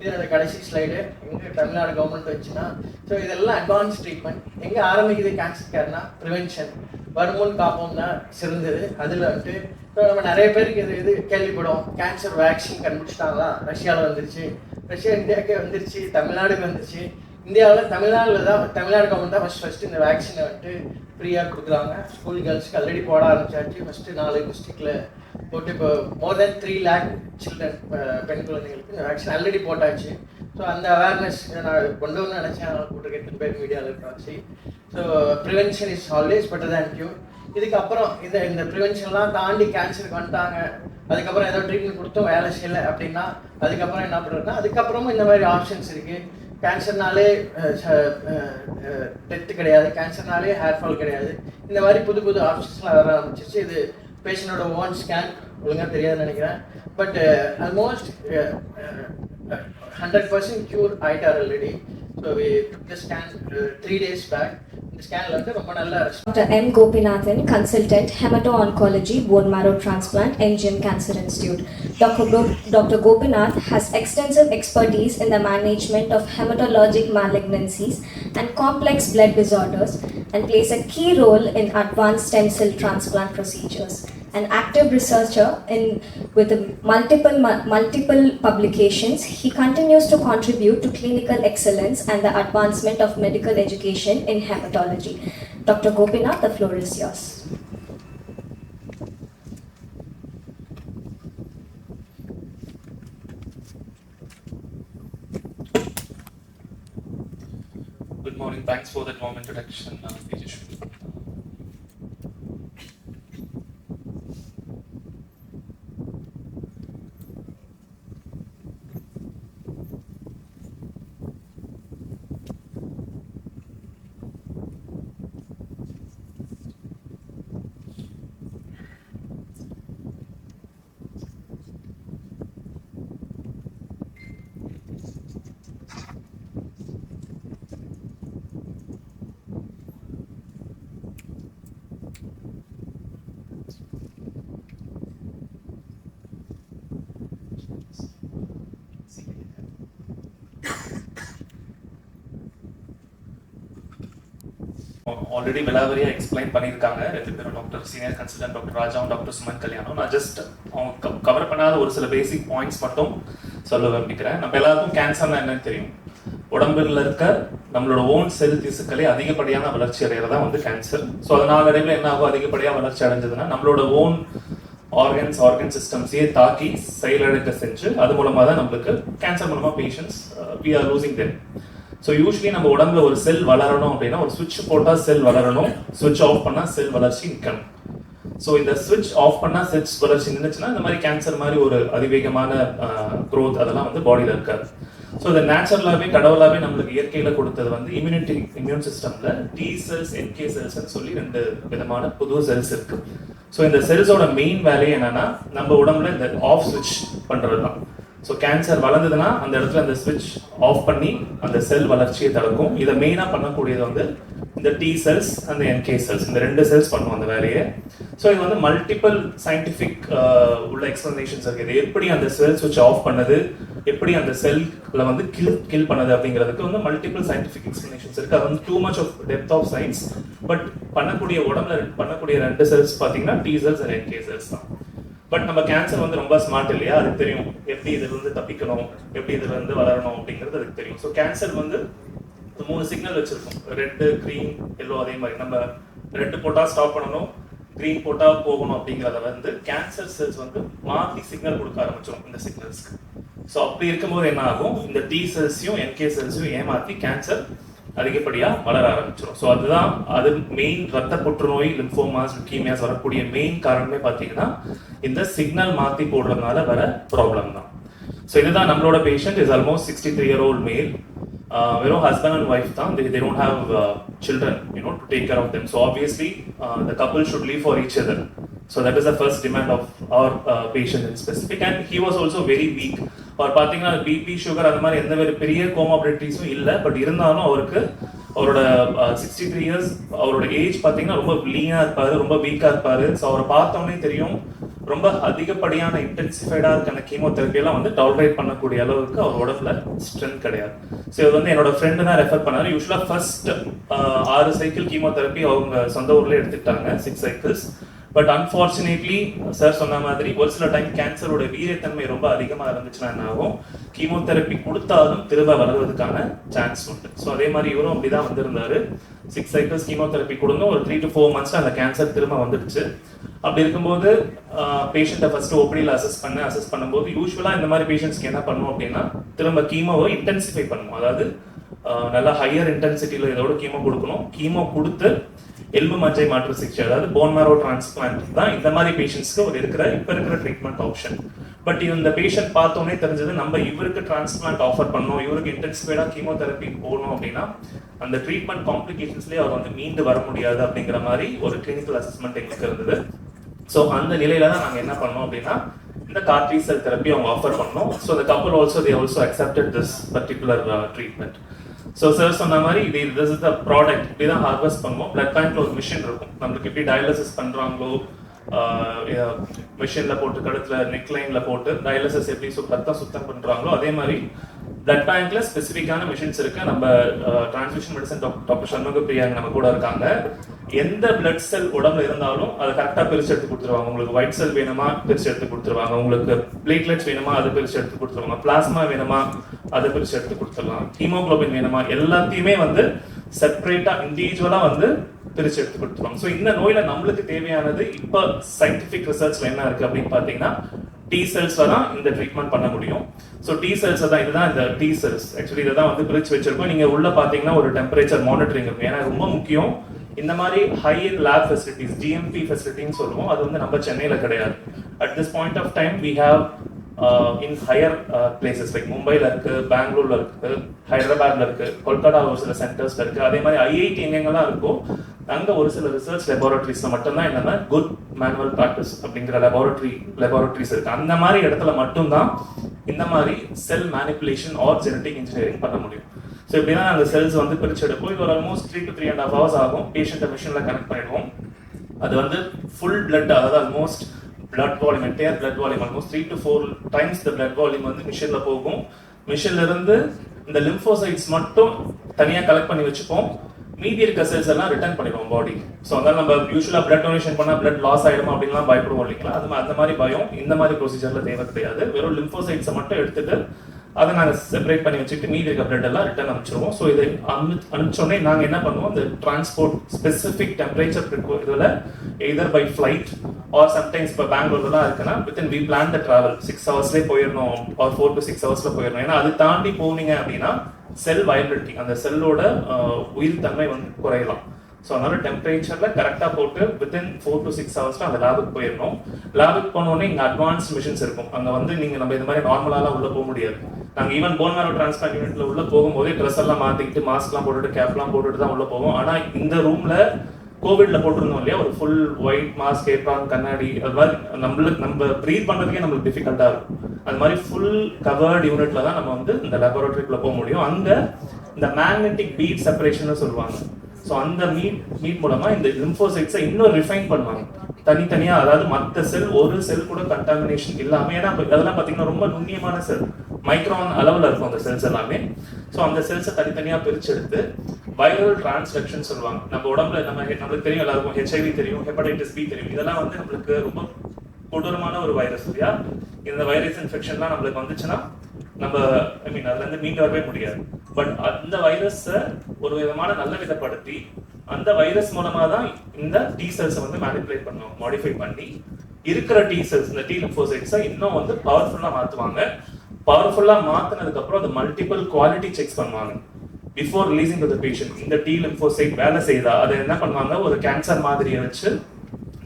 இதோட கடைசி ஸ்லைடு எங்கே தமிழ்நாடு கவர்மெண்ட் வச்சுன்னா, ஸோ இதெல்லாம் அட்வான்ஸ் ட்ரீட்மெண்ட். எங்கே ஆரம்பிக்குது கேன்சர் கேர்னா ப்ரிவென்ஷன், வருமுன் காப்போம் தான் சிறந்தது. அதில் வந்துட்டு ஸோ நம்ம நிறைய பேருக்கு இது கேள்விப்படும். கேன்சர் வேக்சின் கண்டுபிடிச்சிட்டாங்களா, ரஷ்யாவில் வந்துருச்சு, ரஷ்யா இந்தியாவுக்கே வந்துருச்சு, தமிழ்நாடுக்கு வந்துருச்சு. இந்தியாவில் தமிழ்நாடு கவர்மெண்ட் தான் ஃபஸ்ட்டு இந்த வேக்சினை வந்துட்டு ஃப்ரீயாக கொடுக்குறாங்க. ஸ்கூல் கேர்ள்ஸ்க்கு ஆல்ரெடி போட ஆரம்பிச்சாச்சு. ஃபஸ்ட்டு 4 டிஸ்ட்ரிக்டில் போட்டு இப்போ மோர் தென் 3 lakh சில்ட்ரன், பெண் குழந்தைங்களுக்கு இந்த வேக்சின் ஆல்ரெடி போட்டாச்சு. ஸோ அந்த அவேர்னஸ் நான் கொண்டு வந்து நினச்சேன். அதனால் போட்டிருக்கேன் 2 பேர் மீடியாவில் இருக்காச்சு. So prevention is always better than cure. இதுக்கப்புறம் இந்த ப்ரிவென்ஷன்லாம் தாண்டி கேன்சருக்கு வந்துட்டாங்க, அதுக்கப்புறம் ஏதோ ட்ரீட்மெண்ட் கொடுத்தோம் வேலை செய்யலை அப்படின்னா அதுக்கப்புறம் என்ன பண்ணுறதுனா அதுக்கப்புறமும் இந்த மாதிரி ஆப்ஷன்ஸ் இருக்குது. கேன்சர்னாலே டெத்து கிடையாது, கேன்சர்னாலே ஹேர் ஃபால் கிடையாது. இந்த மாதிரி புது புது ஆப்ஷன்ஸ்லாம் வர ஆரம்பிச்சிருச்சு. இது பேஷண்டோட ஓன் ஸ்கேன் ஒழுங்காக தெரியாதுன்னு நினைக்கிறேன். பட் ஆல்மோஸ்ட் 100% க்யூர் ஆகிட்டார் already. So we took the scan 3 days back. இந்த ஸ்கேனில் வந்து ரொம்ப நல்ல Dr. M. Gopinathan, consultant, hemato-oncology, bone marrow transplant, NGM Cancer Institute. Dr. Gopinath has extensive expertise in the management of hematologic malignancies and complex blood disorders and plays a key role in advanced stem cell transplant procedures. An active researcher with multiple publications, he continues to contribute to clinical excellence and the advancement of medical education in hematology. Dr. Gopinath, the floor is yours. Good morning. Thanks for that warm introduction, Tejashwi. Already விலாவரியா explain பண்ணியிருக்காங்க ரெண்டு பேரும், doctor senior consultant doctor ராஜாவும் doctor Suman Kalyanam. நான் just அவங்க cover பண்ணாத ஒரு சில பேசிக் பாயிண்ட்ஸ் மட்டும் சொல்ல விரும்பிக்கிறேன். நம்ம எல்லாருக்கும் கேன்சர்னா என்னன்னு தெரியும். உடம்புல இருக்க நம்மளோட ஓன் செல் திசுக்களே அதிகப்படியான வளர்ச்சி அடைகிறதா வந்து கேன்சர். ஸோ அதனால இடையில என்ன ஆகும், அதிகப்படியாக வளர்ச்சி அடைஞ்சதுன்னா நம்மளோட ஓன் ஆர்கன் சிஸ்டம்ஸையே தாக்கி செயலிழக்க செஞ்சு அது மூலமா தான் நம்மளுக்கு கேன்சர் மூலமா patients we are losing them. So usually நம்ம உடம்புல ஒரு செல் வளரணும் அப்படின்னா ஒரு சுவிட்ச் போட்டால் செல் வளரணும், சுவிட்ச் ஆஃப் பண்ணால் செல் வளர்ச்சி நிற்கணும். ஸோ இந்த சுவிட்ச் ஆஃப் பண்ணால் செல்ஸ் வளர்ச்சி நின்றுச்சுன்னா இந்த மாதிரி கேன்சர் மாதிரி ஒரு அதிவேகமான க்ரோத் அதெல்லாம் வந்து பாடியில் இருக்காது. ஸோ இதை நேச்சுரலாகவே கடவுளாகவே நம்மளுக்கு இயற்கையில் கொடுத்தது வந்து இம்யூன் சிஸ்டம்ல டி செல்ஸ் என்கே செல்ஸ்ன்னு சொல்லி 2 விதமான புது செல்ஸ் இருக்கு. ஸோ இந்த செல்ஸோட மெயின் வேலையே என்னன்னா நம்ம உடம்புல இந்த ஆஃப் சுவிட்ச் பண்றது தான். ஸோ கேன்சர் வளர்ந்ததுன்னா அந்த இடத்துல அந்த ஸ்விட்ச் ஆஃப் பண்ணி அந்த செல் வளர்ச்சியை தடுக்கும். இதை மெயினாக பண்ணக்கூடியது வந்து இந்த டி செல்ஸ் அந்த என்கே செல்ஸ், இந்த 2 செல்ஸ் பண்ணுவோம் அந்த வேலையை. ஸோ இது வந்து மல்டிபிள் சயின்டிஃபிக் உள்ள எக்ஸ்பிளனேஷன்ஸ் இருக்குது. இது எப்படி அந்த செல் ஸ்விட்ச் ஆஃப் பண்ணது, எப்படி அந்த செல்ல வந்து கில் பண்ணது அப்படிங்கிறதுக்கு வந்து மல்டிபிள் சயின்டிஃபிக் எக்ஸ்பிளனேஷன்ஸ் இருக்குது. அது வந்து too much of depth of science. But பண்ணக்கூடிய உடம்புல பண்ணக்கூடிய 2 செல்ஸ் பார்த்தீங்கன்னா T cells and NK cells தான். பட் நம்ம கேன்சர் வந்து ரொம்ப ஸ்மார்ட் இல்லையா, அதுக்கு தெரியும் எப்படி இதுல இருந்து தப்பிக்கணும், எப்படி இதுல இருந்து வளரணும் அப்படிங்கிறது அதுக்கு தெரியும். ஸோ கேன்சர் வந்து 3 சிக்னல் வச்சிருக்கோம், ரெட், கிரீன், எல்லோ. அதே மாதிரி நம்ம ரெட் போட்டா ஸ்டாப் பண்ணணும், கிரீன் போட்டா போகணும் அப்படிங்கிறத வந்து கேன்சர் செல்ஸ் வந்து மாற்றி சிக்னல் கொடுக்க ஆரம்பிச்சிடும் இந்த சிக்னல்ஸ்க்கு. ஸோ அப்படி இருக்கும்போது என்ன ஆகும், இந்த டி செல்ஸையும் என்கே செல்ஸையும் ஏமாற்றி கேன்சர் அதிகப்படியா வளர ஆரம்பிச்சிடும். ஸோ அதுதான் அது மெயின் ரத்த புற்றுநோய், லிம்போமாஸ், லுக்கீமியாஸ் வரக்கூடிய மெயின் காரணமே பார்த்தீங்கன்னா இந்த சிக்னல் மாற்றி போடுறதுனால வர ப்ராப்ளம் தான். ஸோ இதுதான் நம்மளோட பேஷண்ட் இஸ் ஆல்மோஸ்ட் 63-year-old மேல். வெறும் ஹஸ்பண்ட் அண்ட் ஒய்ஃப் தான், they don't have children, to take care of them. So obviously the couple should live for each other. So that is the first demand of our patient in specific, and he was also very weak. அவர் பார்த்தீங்கன்னா BP, sugar அந்த மாதிரி எந்த ஒரு பெரிய கோமாபிலிட்டிஸும் இல்லை. But இருந்தாலும் அவருக்கு அவரோட 63 years அவரோட ஏஜ் பார்த்தீங்கன்னா ரொம்ப லீனாக இருப்பார், ரொம்ப வீக்காக இருப்பார். ஸோ அவரை பார்த்தோன்னே தெரியும் ரொம்ப அதிகப்படியான இன்டென்சிஃபைடாக இருக்கான கீமோதெரப்பியெல்லாம் வந்து டாலரேட் பண்ணக்கூடிய அளவுக்கு அவர் உடம்புல ஸ்ட்ரென்த் கிடையாது. ஸோ இது வந்து என்னோட ஃப்ரெண்டு தான் ரெஃபர் பண்ணாரு. யூஸ்வலாக ஃபர்ஸ்ட் 6 சைக்கிள் கீமோதெரப்பி அவங்க சொந்த ஊர்லேயே எடுத்துக்கிட்டாங்க, 6 cycles. பட் அன்ஃபார்ச்சுனேட்லி சார் சொன்ன மாதிரி ஒரு சில டைம் கேன்சரோட வீரியத்தன்மை ரொம்ப அதிகமாக இருந்துச்சுன்னா என்ன ஆகும், கீமோதெரப்பி கொடுத்தாலும் திரும்ப வளர்வதற்கான சான்ஸ் உண்டு. ஸோ அதே மாதிரி இவரும் அப்படிதான் வந்திருந்தாரு. 6 cycles கீமோதெரப்பி கொடுங்க, ஒரு 3 to 4 months அந்த கேன்சர் திரும்ப வந்துடுச்சு. அப்படி இருக்கும்போது பேஷண்ட்டை ஃபர்ஸ்ட் ஓபிடியில் அசஸ் பண்ணும்போது யூஸ்வலாக இந்த மாதிரி பேஷண்ட்ஸ்க்கு என்ன பண்ணுவோம் அப்படின்னா திரும்ப கீமோவை இன்டென்சிஃபை பண்ணுவோம். அதாவது நல்லா ஹையர் இன்டென்சிட்டியில் இதோட கீமோ கொடுக்கணும். கீமோ கொடுத்து எலும்பு மஜ்ஜை மாற்று சிகிச்சை, அதாவது போன் மேரோ டிரான்ஸ்பிளான்ட் தான் இந்த மாதிரி பேஷண்ட்ஸ்க்கு இப்போ இருக்கிற ட்ரீட்மெண்ட் ஆப்ஷன். பட் இந்த பேஷண்ட் பார்த்தோன்னே தெரிஞ்சது நம்ம இவருக்கு டிரான்ஸ்பிளான்ட் ஆஃபர் பண்ணோம், இவருக்கு இன்டென்சிஃபைடாக கீமோதெரப்பி போகணும் அப்படின்னா அந்த ட்ரீட்மெண்ட் காம்ப்ளிகேஷன்ஸ்லேயே அவர் வந்து மீண்டு வர முடியாது அப்படிங்கிற மாதிரி ஒரு கிளினிக்கல் அசஸ்மெண்ட் எங்களுக்கு இருந்தது. ஸோ அந்த நிலையில தான் நாங்கள் என்ன பண்ணோம் அப்படின்னா இந்த CAR T-cell தெரப்பி அவங்க ஆஃபர் பண்ணோம். So the couple also they also accepted this particular treatment. So sir சொன்ன மாதிரி this is the product, இப்படி தான் ஹார்வெஸ்ட் பண்ணுவோம். பிளட் பேங்க்ல ஒரு மிஷின் இருக்கும், நம்மளுக்கு எப்படி டயாலிசிஸ் பண்றாங்களோ மிஷின்ல போட்டு கழுத்துல நெக்லைன்ல போட்டு டயாலிசிஸ் எப்படி ரத்தம் சுத்தம் பண்றாங்களோ அதே மாதிரி பிளட் பேங்க்ல ஸ்பெசிஃபிக்கான மிஷின்ஸ் இருக்கு. நம்ம transfusion medicine doctor Shanmuga Priya நம்ம கூட இருக்காங்க. எந்த பிளட் செல் உடம்புல இருந்தாலும் அதை கரெக்டா பிரிச்சு எடுத்து கொடுத்துருவாங்க. உங்களுக்கு ஒயிட் செல் வேணுமா பிரிச்சு எடுத்து கொடுத்துருவாங்க, உங்களுக்கு பிளேட்லெட்ஸ் வேணுமா அதை பிரிச்சு எடுத்து கொடுத்துருவாங்க, பிளாஸ்மா வேணுமா அதை பிரிச்சு எடுத்து கொடுத்துடலாம், ஹீமோகுளோபின் வேணுமா எல்லாத்தையுமே வந்து செப்பரேட்டா இண்டிவிஜுவலா வந்து பிரிச்சு எடுத்து கொடுத்துருவாங்க. ஸோ இந்த நோயில நம்மளுக்கு தேவையானது இப்போ சயின்டிபிக் ரிசர்ச்ல என்ன இருக்கு அப்படின்னு பாத்தீங்கன்னா T cells தான் இந்த ட்ரீட்மெண்ட் பண்ண முடியும். ஸோ T cells தான், இதுதான் இந்த T cells. ஆக்சுவலி இதை தான் வந்து பிரிச்சு வச்சிருக்கோம். நீங்க உள்ள பாத்தீங்கன்னா ஒரு டெம்பரேச்சர் மானிட்டரிங் இருக்கும். ஏன்னா ரொம்ப முக்கியம், இந்த மாதிரி high end lab facilities GMP ஃபெசிலிட்டின்னு சொல்லுவோம், அது வந்து நம்ம சென்னையில கிடையாது. At this point of time we have in higher places like மும்பைல இருக்கு, பெங்களூர்ல இருக்கு, ஹைதராபாத்ல இருக்கு, கொல்கத்தா ஒரு சில சென்டர்ஸ்ல இருக்கு, அதே மாதிரி IIT எங்கெங்கெல்லாம் இருக்கோ அங்க ஒரு சில ரிசர்ச் லெபார்டரிஸ்ல மட்டும்தான் என்னன்னா குட் மேனுவல் பிராக்டிஸ் அப்படிங்கிற லெபார்டரிஸ் இருக்கு. அந்த மாதிரி இடத்துல மட்டும்தான் இந்த மாதிரி செல் மேனிபுலேஷன் ஆர் ஜெனடிக் இன்ஜினியரிங் பண்ண முடியும். ஸோ இப்படிதான் அந்த செல்ஸ் வந்து பிரிச்சு எடுப்போம். இது ஒரு ஆல்மோஸ்ட் 3 to 3.5 hours ஆகும். பேஷண்ட்டை மிஷின்ல கனெக்ட் பண்ணிடுவோம். அது வந்து ஃபுல் பிளட், அதாவது almost blood volume, entire blood volume almost 3 to 4 times the blood volume வந்து மிஷின்ல போகும். மிஷின்ல இருந்து இந்த லிம்போசைட்ஸ் மட்டும் தனியா கலெக்ட் பண்ணி வச்சுப்போம். மீதி இருக்க செல்ஸ் எல்லாம் ரிட்டர்ன் பண்ணிடுவோம் பாடி. ஸோ அதனால நம்ம யூஸ்வலா பிளட் டொனேஷன் பண்ணா பிளட் லாஸ் ஆயிடுமா அப்படின்லாம் பயப்படுவோம் இல்லைங்களா, அந்த மாதிரி பயம் இந்த மாதிரி ப்ரொசீஜர்ல தேவை கிடையாது. வெறும் லிம்போசைட்ஸை மட்டும் எடுத்துட்டு அதை நாங்கள் செப்பரேட் பண்ணி வச்சுட்டு மீதி இருக்க பிளட் எல்லாம் ரிட்டர்ன் அனுப்பிச்சிருவோம். ஸோ இதை அனுப்பிச்சோடனே நாங்கள் என்ன பண்ணுவோம், இந்த டிரான்ஸ்போர்ட் ஸ்பெசிஃபிக் டெம்பரேச்சர் இதில் either by flight or sometimes இப்போ பெங்களூர்லாம் இருக்குன்னா within we plan the travel 6 hours போயிடணும் ஆர் 4 to 6 hours போயிடணும். ஏன்னா அது தாண்டி போனீங்க அப்படின்னா செல் வயபிலிட்டி, அந்த செல்லோட உயிர் தன்மை வந்து குறையலாம். ஸோ அதனால டெம்பரேச்சர்ல கரெக்டாக போட்டு வித்தின் 4 to 6 hours அந்த லேபுக்கு போயிடணும். லேபுக்கு போனோடனே இங்கே அட்வான்ஸ் மிஷின்ஸ் இருக்கும். அங்கே வந்து நீங்கள் நம்ம இந்த மாதிரி நார்மலாலாம் உள்ள போக முடியாது. நாங்கள் ஈவன் போன் மேரோ டிரான்ஸ்பிளான்ட் யூனிட்ல உள்ள போகும்போதே ட்ரெஸ் எல்லாம் மாற்றிக்கிட்டு மாஸ்க்லாம் போட்டுட்டு கேப்லாம் போட்டுட்டு தான் உள்ள போவோம். ஆனால் இந்த ரூம்ல கோவிட்ல போட்டிருந்தோம் இல்லையா, ஒரு ஃபுல் ஒயிட் மாஸ்க், ஏப்ரான், கண்ணாடி, அது மாதிரி நம்ம ப்ரீத் பண்ணுறதுக்கே நம்மளுக்கு டிஃபிகல்ட்டாக இருக்கும். அது மாதிரி ஃபுல் கவர்டு யூனிட்ல தான் நம்ம வந்து இந்த லெபார்டரிக்குள்ள போக முடியும். அங்க இந்த மேக்னெட்டிக் பீட் செப்பரேஷன் சொல்லுவாங்க. ஸோ அந்த மீட் மூலமா இந்த லிம்போசைட்ஸை இன்னும் ரிஃபைன் பண்ணுவாங்க தனித்தனியா. அதாவது மற்ற செல் ஒரு செல் கூட கண்டாமினேஷன் இல்லாம, ஏன்னா அதெல்லாம் பாத்தீங்கன்னா ரொம்ப நுண்ணியமான செல், மைக்ரான் அளவுல இருக்கும் அந்த செல்ஸ் எல்லாமே. ஸோ அந்த செல்ஸை தனித்தனியா பிரிச்சு எடுத்து வைரல் டிரான்ஸ்லக்ஷன் சொல்லுவாங்க. நம்ம உடம்புல நம்மளுக்கு தெரியும், எல்லாருக்கும் HIV தெரியும், ஹெப்படைட்டிஸ் B தெரியும். இதெல்லாம் வந்து நம்மளுக்கு ரொம்ப கொடூரமான ஒரு வைரஸ் இல்லையா. இந்த வைரஸ் இன்ஃபெக்ஷன்லாம் நம்மளுக்கு வந்துச்சுன்னா நம்ம அதுல இருந்து மீண்டு வரவே முடியாது. பட் அந்த வைரஸை ஒரு விதமான நல்ல விதப்படுத்தி அந்த வைரஸ் மூலமா தான் இந்த T cells வந்து மேனிபுலேட் பண்ணுவாங்க, மாடிஃபை பண்ணி இருக்கிற T cells, இந்த T lymphocytes இன்னும் வந்து பவர்ஃபுல்லா மாத்துவாங்க. பவர்ஃபுல்லா மாத்தினதுக்கு அப்புறம் அது மல்டிபிள் குவாலிட்டி செக்ஸ் பண்ணுவாங்க before releasing to the patient. இந்த T lymphocyte வேலை செய்தா அதை என்ன பண்ணுவாங்க, ஒரு கேன்சர் மாதிரியை வச்சு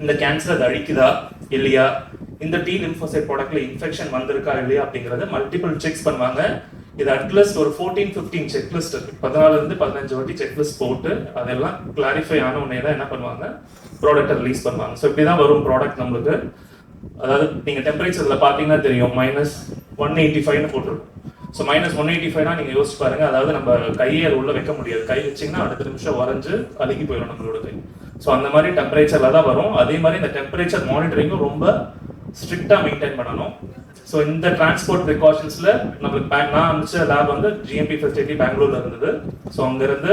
இந்த கேன்சர் அதை அழிக்குதா இல்லையா, இந்த T lymphocyte ப்ராடக்ட்ல இன்ஃபெக்ஷன் வந்திருக்கா இல்லையா அப்படிங்கறத மல்டிபிள் செக்ஸ் பண்ணுவாங்க. இது அட்லீஸ்ட் ஒரு 14-15 செக்லிஸ்ட் இருக்கு, 14 இருந்து 15 வாட்டி செக்லிஸ்ட் போட்டு அதெல்லாம் கிளாரிஃபை ஆன உடனே தான் என்ன பண்ணுவாங்க, ப்ராடக்ட்டை ரிலீஸ் பண்ணுவாங்க. ஸோ இப்படிதான் வரும் ப்ராடக்ட் நம்மளுக்கு. அதாவது நீங்க டெம்பரேச்சர்ல பாத்தீங்கன்னா தெரியும், -185 போட்டிருக்கும். ஸோ -185 நீங்க யோசிச்சு பாருங்க. அதாவது நம்ம கையை உள்ள வைக்க முடியாது, கை வச்சீங்கன்னா அடுத்த நிமிஷம் உறைஞ்சு அழுகி போயிடும் நம்மளோட கை. ஸோ அந்த மாதிரி டெம்பரேச்சர்ல தான் வரும். அதே மாதிரி இந்த டெம்பரேச்சர் மானிட்டரிங்கும் ரொம்ப ஸ்ட்ரிக்டா மெயின்டைன் பண்ணணும். ஸோ இந்த டிரான்ஸ்போர்ட் ப்ரிகாஷன்ஸ்ல நம்மளுக்கு நான் அனுப்பிச்ச லேப் வந்து GMP ஃபெசிலிட்டி பெங்களூர்ல இருந்தது. ஸோ அங்கிருந்து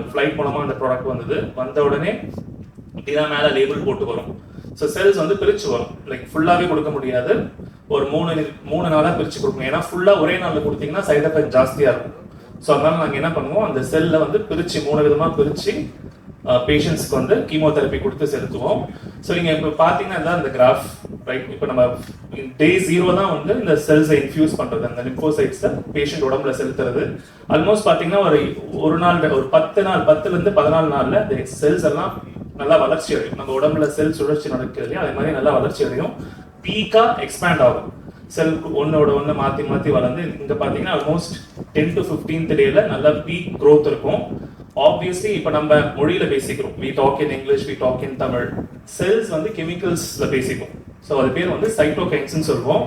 ஃபிளைட் மூலமா அந்த ப்ராடக்ட் வந்தது. வந்த உடனே இப்படிதான் மேல லேபிள் போட்டு வரும். ஸோ செல்ஸ் வந்து பிரிச்சு வரும், லைக் ஃபுல்லாவே கொடுக்க முடியாது, ஒரு 3 நாளா பிரிச்சு கொடுக்கணும். ஏன்னா ஃபுல்லா ஒரே நாள்ல கொடுத்தீங்கன்னா சைட் எஃபெக்ட் ஜாஸ்தியா இருக்கும். ஸோ அதனால நாங்க என்ன பண்ணுவோம், அந்த செல்ல வந்து பிரிச்சு 3 விதமா பிரிச்சு பேஷண்ட்ஸ்க்கு வந்து கீமோதெரப்பி கொடுத்து செலுத்துவோம். ஸோ நீங்க இப்போ பாத்தீங்கன்னா இந்த கிராஃப் ரைட், இப்போ நம்ம டே 0 தான் வந்து இந்த செல்ஸை இன்ஃபியூஸ் பண்றது, அந்த லிம்போசைட்ஸை பேஷண்ட் உடம்புல செலுத்துறது. ஆல்மோஸ்ட் பாத்தீங்கன்னா ஒரு நாள், ஒரு 10 இருந்து 14 நாள்ல இந்த செல்ஸ் எல்லாம் நல்லா வளர்ச்சி அடையும். நம்ம உடம்புல செல் சுழற்சி நடக்குது இல்லையா, அதே மாதிரி நல்லா வளர்ச்சி அடையும், பீக்கா எக்ஸ்பேண்ட் ஆகும். செல் ஒன்னோட ஒன்று மாற்றி மாற்றி வளர்ந்து இங்கே பார்த்தீங்கன்னா ஆல்மோஸ்ட் 10 to 15th டேல நல்ல பீக் க்ரோத் இருக்கும். ஆப்வியஸ்லி இப்போ நம்ம மொழியில பேசிக்கிறோம், we talk in English, we talk in Tamil. Cells வந்து கெமிக்கல்ஸ்ல பேசிக்கும். ஸோ அது பேர் வந்து சைட்டோகைன்ஸ்னு சொல்லுவோம்.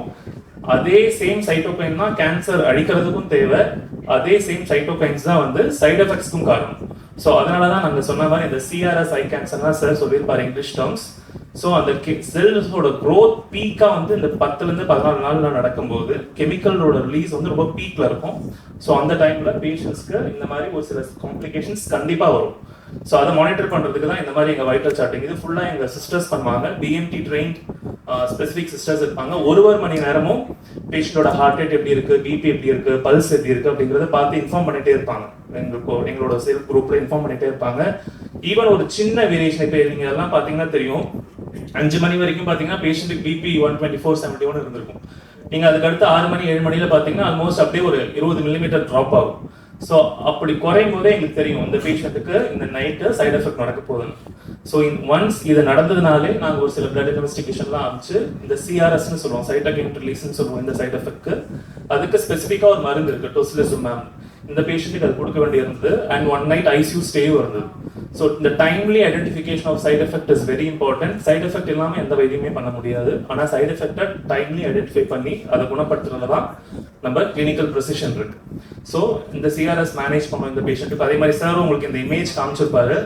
அதே சேம் சைட்டோகைன் தான் கேன்சர் அழிக்கிறதுக்கும் தேவை, அதே சேம் சைட்டோகைன்ஸ் தான் வந்து சைடு எஃபெக்ட்ஸ்க்கும் காரணம். ஸோ அதனால தான் நாங்கள் சொன்ன மாதிரி இந்த சிஆர்எஸ் ஐ கேன்சர்லாம் சார் சொல்லியிருப்பார் இங்கிலீஷ் டேர்ம்ஸ். ஸோ அந்த செல்ஸோட க்ரோத் பீக்காக வந்து இந்த 10 to 14 நாள் நடக்கும்போது கெமிக்கலோட ரிலீஸ் வந்து ரொம்ப பீக்ல இருக்கும். ஸோ அந்த டைம்ல பேஷண்ட்ஸ்க்கு இந்த மாதிரி ஒரு சில காம்ப்ளிகேஷன்ஸ் கண்டிப்பாக வரும். ஸோ அதை மானிட்டர் பண்றதுக்கு தான் இந்த மாதிரி எங்க வைட்டல் சார்ட்டிங் இது ஃபுல்லா எங்க சிஸ்டர்ஸ் பண்ணுவாங்க. பிஎம்டி ட்ரெயின்ட் ஸ்பெசிபிக் சிஸ்டர்ஸ் இருப்பாங்க. ஒரு மணி நேரமும் பேஷண்டோட ஹார்ட் ரேட் எப்படி இருக்கு, பிபி எப்படி இருக்கு, பல்ஸ் எப்படி இருக்கு அப்படிங்கறத பார்த்து இன்ஃபார்ம் பண்ணிட்டே இருப்பாங்க. எங்களோட செல்ஃப் குரூப்ல இன்ஃபார்ம் பண்ணிட்டே இருப்பாங்க. ஈவன் ஒரு சின்ன வேரியேஷன் இப்போ நீங்க எல்லாம் பாத்தீங்கன்னா தெரியும், 5 மணி வரைக்கும் பாத்தீங்கன்னா பேஷண்ட்டுக்கு பிபி 124/71 இருந்திருக்கும். நீங்க அதுக்கு அடுத்து 6 மணி 7 மணில பாத்தீங்கன்னா ஆல்மோஸ்ட் அப்படியே ஒரு 20 மில்லிமீட்டர் ட்ராப் ஆகும். ஸோ அப்படி குறையும் போதே எங்களுக்கு தெரியும் இந்த பேஷண்ட்டுக்கு இந்த நைட்டு சைடு எஃபெக்ட் நடக்க போகுதுன்னு. ஸோ ஒன்ஸ் இது நடந்ததுனாலே நாங்கள் ஒரு சில பிளட் இன்வெஸ்டிகேஷன்லாம் ஆரம்பிச்சு இந்த சிஆர்எஸ்ன்னு சொல்லுவோம், சைட்டோகைன் ரிலீஸ்ன்னு சொல்லுவோம். இந்த சைடு எஃபெக்ட்க்கு அதுக்கு ஸ்பெசிஃபிக்காக ஒரு மருந்து இருக்கு, டோசிலிசுமேப். இந்த பேஷண்ட்டுக்கு அது கொடுக்க வேண்டியிருந்தது. அண்ட் 1 night ஐசியூ ஸ்டேயும் இருந்தது. ஸோ இந்த timely identification of side effect is very important. Side effect இல்லாமல் எந்த வைத்தியமே பண்ண முடியாது. ஆனால் சைடு எஃபெக்டை டைம்லி ஐடென்டிஃபை பண்ணி அதை குணப்படுத்துறதுல தான் நம்ம கிளினிக்கல் ப்ரெசிஷன் இருக்கு. ஸோ இந்த சிஆர்எஸ் மேனேஜ் பண்ணுவோம் இந்த பேஷண்ட்டுக்கு. அதே மாதிரி சார் உங்களுக்கு இந்த இமேஜ் காமிச்சிருப்பாரு.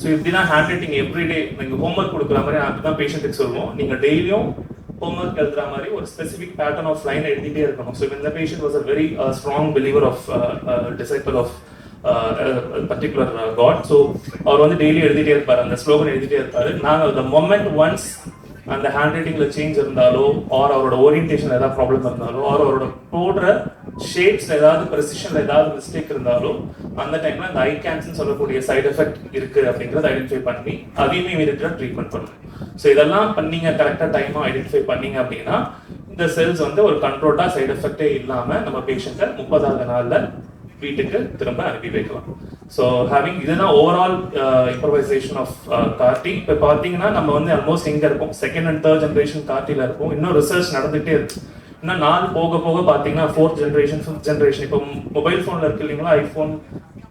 ஸோ இப்படிதான் ஹேண்ட் ரைட்டிங் எவ்ரிடே நீங்கள் ஹோம்ஒர்க் கொடுக்குற மாதிரி அப்படிதான் பேஷண்ட்டுக்கு சொல்லுவோம். நீங்கள் டெய்லியும் ஹோம்ஒர்க் எழுதுற மாதிரி ஒரு ஸ்பெசிபிக் பேட்டர்ன் ஆஃப் லைன் எழுதிட்டே இருக்கணும். ஸோ இந்த patient was a very strong believer of disciple of particular god. So அவர் வந்து டெய்லி எழுதிட்டே இருப்பார், அந்த ஸ்லோகன் எழுதிட்டே இருப்பாரு. நாங்கள் த மொமெண்ட் ஒன்ஸ் அந்த ஹேண்ட் ரைட்டிங்ல சேஞ்ச் இருந்தாலோ, ஆர் அவரோட ஓரியன்டேஷன் ஏதாவது ப்ராப்ளம் இருந்தாலோ, ஆர் அவரோட போடுற ஷேப்ஸ்ல ஏதாவது ப்ரெசிஷன்ல ஏதாவது மிஸ்டேக் இருந்தாலோ, அந்த டைம்ல அந்த ஐ கேன்சர் சொல்லக்கூடிய சைடு எஃபெக்ட் இருக்கு அப்படிங்கறத ஐடென்டிஃபை பண்ணி அதையுமே இமீடியட்டா ட்ரீட்மெண்ட் பண்ணணும். ஸோ இதெல்லாம் பண்ணீங்க கரெக்டா டைமா ஐடென்டிஃபை பண்ணீங்க அப்படின்னா இந்த செல்ஸ் வந்து ஒரு கண்ட்ரோல்டா சைடு எஃபெக்டே இல்லாம நம்ம பேஷண்ட்டை 30வது நாள்ல வீட்டுக்கு திரும்ப அனுப்பி வைக்கலாம். ஸோ ஹேவிங் இதுதான் ஓவரால் இம்ப்ரவைசேஷன் ஆஃப் கார்டி. இப்போ பார்த்தீங்கன்னா நம்ம வந்து ஆல்மோஸ்ட் எங்க இருக்கும், 2nd and 3rd ஜென்ரேஷன் கார்டில இருக்கும். இன்னும் ரிசர்ச் நடந்துகிட்டே இருக்கு. இன்னும் நாள் போக போக பார்த்தீங்கன்னா 4th ஜென்ரேஷன் 5th ஜென்ரேஷன் இப்போ மொபைல் ஃபோன்ல இருக்கு இல்லைங்களா, ஐஃபோன்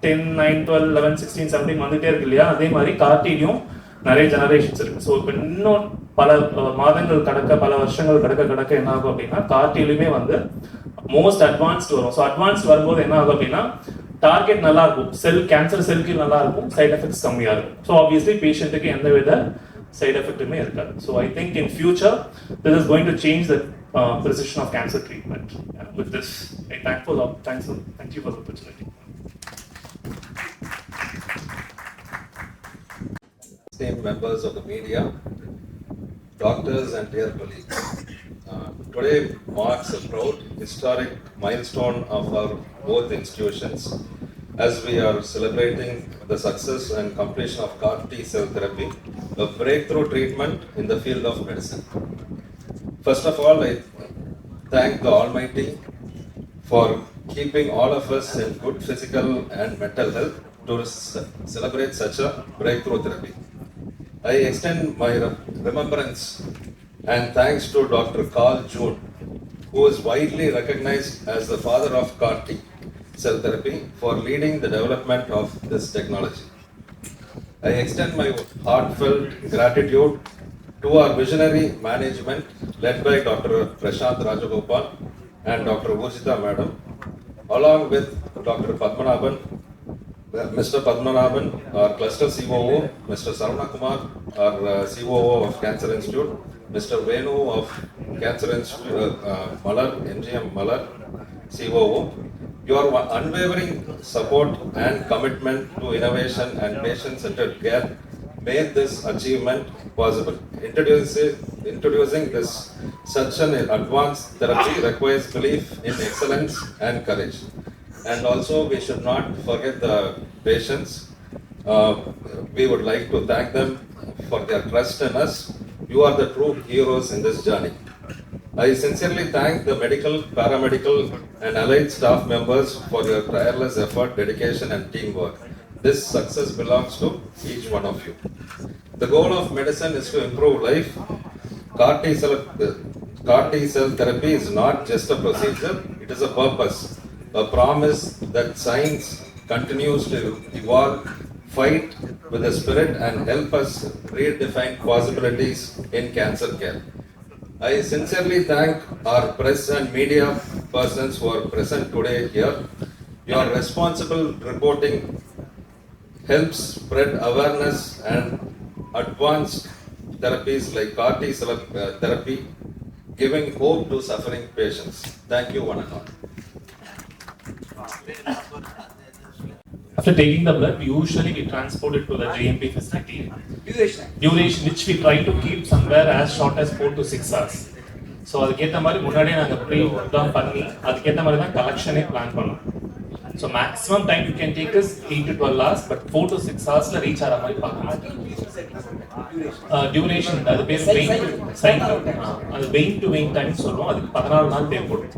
10, 9, 12, 11, 16, 17 வந்துட்டே இருக்கு இல்லையா, அதே மாதிரி கார்டிலையும் நிறைய ஜெனரேஷன்ஸ் இருக்கு. ஸோ இப்போ இன்னும் பல மாதங்கள் கடக்க, பல வருஷங்கள் கடக்க என்ன ஆகும் அப்படின்னா கார்டிலுமே வந்து மோஸ்ட் அட்வான்ஸ்ட் வரும். ஸோ அட்வான்ஸ்ட் வரும்போது என்ன ஆகும் அப்படின்னா டார்கெட் நல்லா இருக்கும், கேன்சர் செல்க்கு நல்லா இருக்கும், சைட் எஃபெக்ட்ஸ் கம்மியா இருக்கும். ஸோ ஆப்வியஸ்லி பேஷண்ட்டுக்கு எந்த வித சைட் எஃபெக்ட்டுமே இருக்காது. So I think in future this is going to change the precision of cancer treatment. With this, I thank you for the opportunity. Esteemed members of the media, doctors and dear colleagues, today marks a proud historic milestone of our both institutions as we are celebrating the success and completion of CAR T cell therapy, a breakthrough treatment in the field of medicine. First of all, I thank the Almighty for keeping all of us in good physical and mental health to celebrate such a breakthrough therapy. I extend my remembrance and thanks to Dr. Carl June, who is widely recognized as the father of CAR T cell therapy, for leading the development of this technology. I extend my heartfelt gratitude to our visionary management led by Dr. Prashant Rajagopal and Dr. Urjita Madam, along with Dr. Padmanabhan, Mr. Padmanabhan, our cluster COO, Mr. Sarvana Kumar, our COO of Cancer Institute, Mr. Venu of Cancer Institute, Malar, MGM Malar, COO. Your unwavering support and commitment to innovation and patient-centered care made this achievement possible. Introducing this such an advanced therapy requires belief in excellence and courage. And also we should not forget the patients. We would like to thank them for their trust in us. You are the true heroes in this journey. I sincerely thank the medical, paramedical and allied staff members for your tireless effort, dedication and teamwork. This success belongs to each one of you. The goal of medicine is to improve life. CAR CAR T-cell therapy is not just a procedure, it is a purpose, a promise that science continues to evolve, fight with the spirit and help us redefine possibilities in cancer care. I sincerely thank our press and media persons who are present today here. Your responsible reporting helps spread awareness and advanced therapies like CAR T-cell therapy, giving hope to suffering patients. Thank you, one and all. After taking the blood, usually we transport it to the GMP facility. Duration which we try to keep somewhere as short as 4 to 6 hours. So அதுக்கேற்ற மாதிரி முன்னாடியே நாங்கள் pre பண்ணி அதுக்கேற்ற மாதிரி தான் கலெக்ஷனே plan பண்ணோம். So maximum time you can take is 8 to 12 hours, but 4 to 6 hoursல reach ஆகிற மாதிரி பார்க்கணும். டியூரேஷன் அது பேர் வெயின் சைக்கிள், அது வெயின் டு வெயின் டைம் சொல்லுவோம். அதுக்கு 14 நாள் தேவைப்படும்.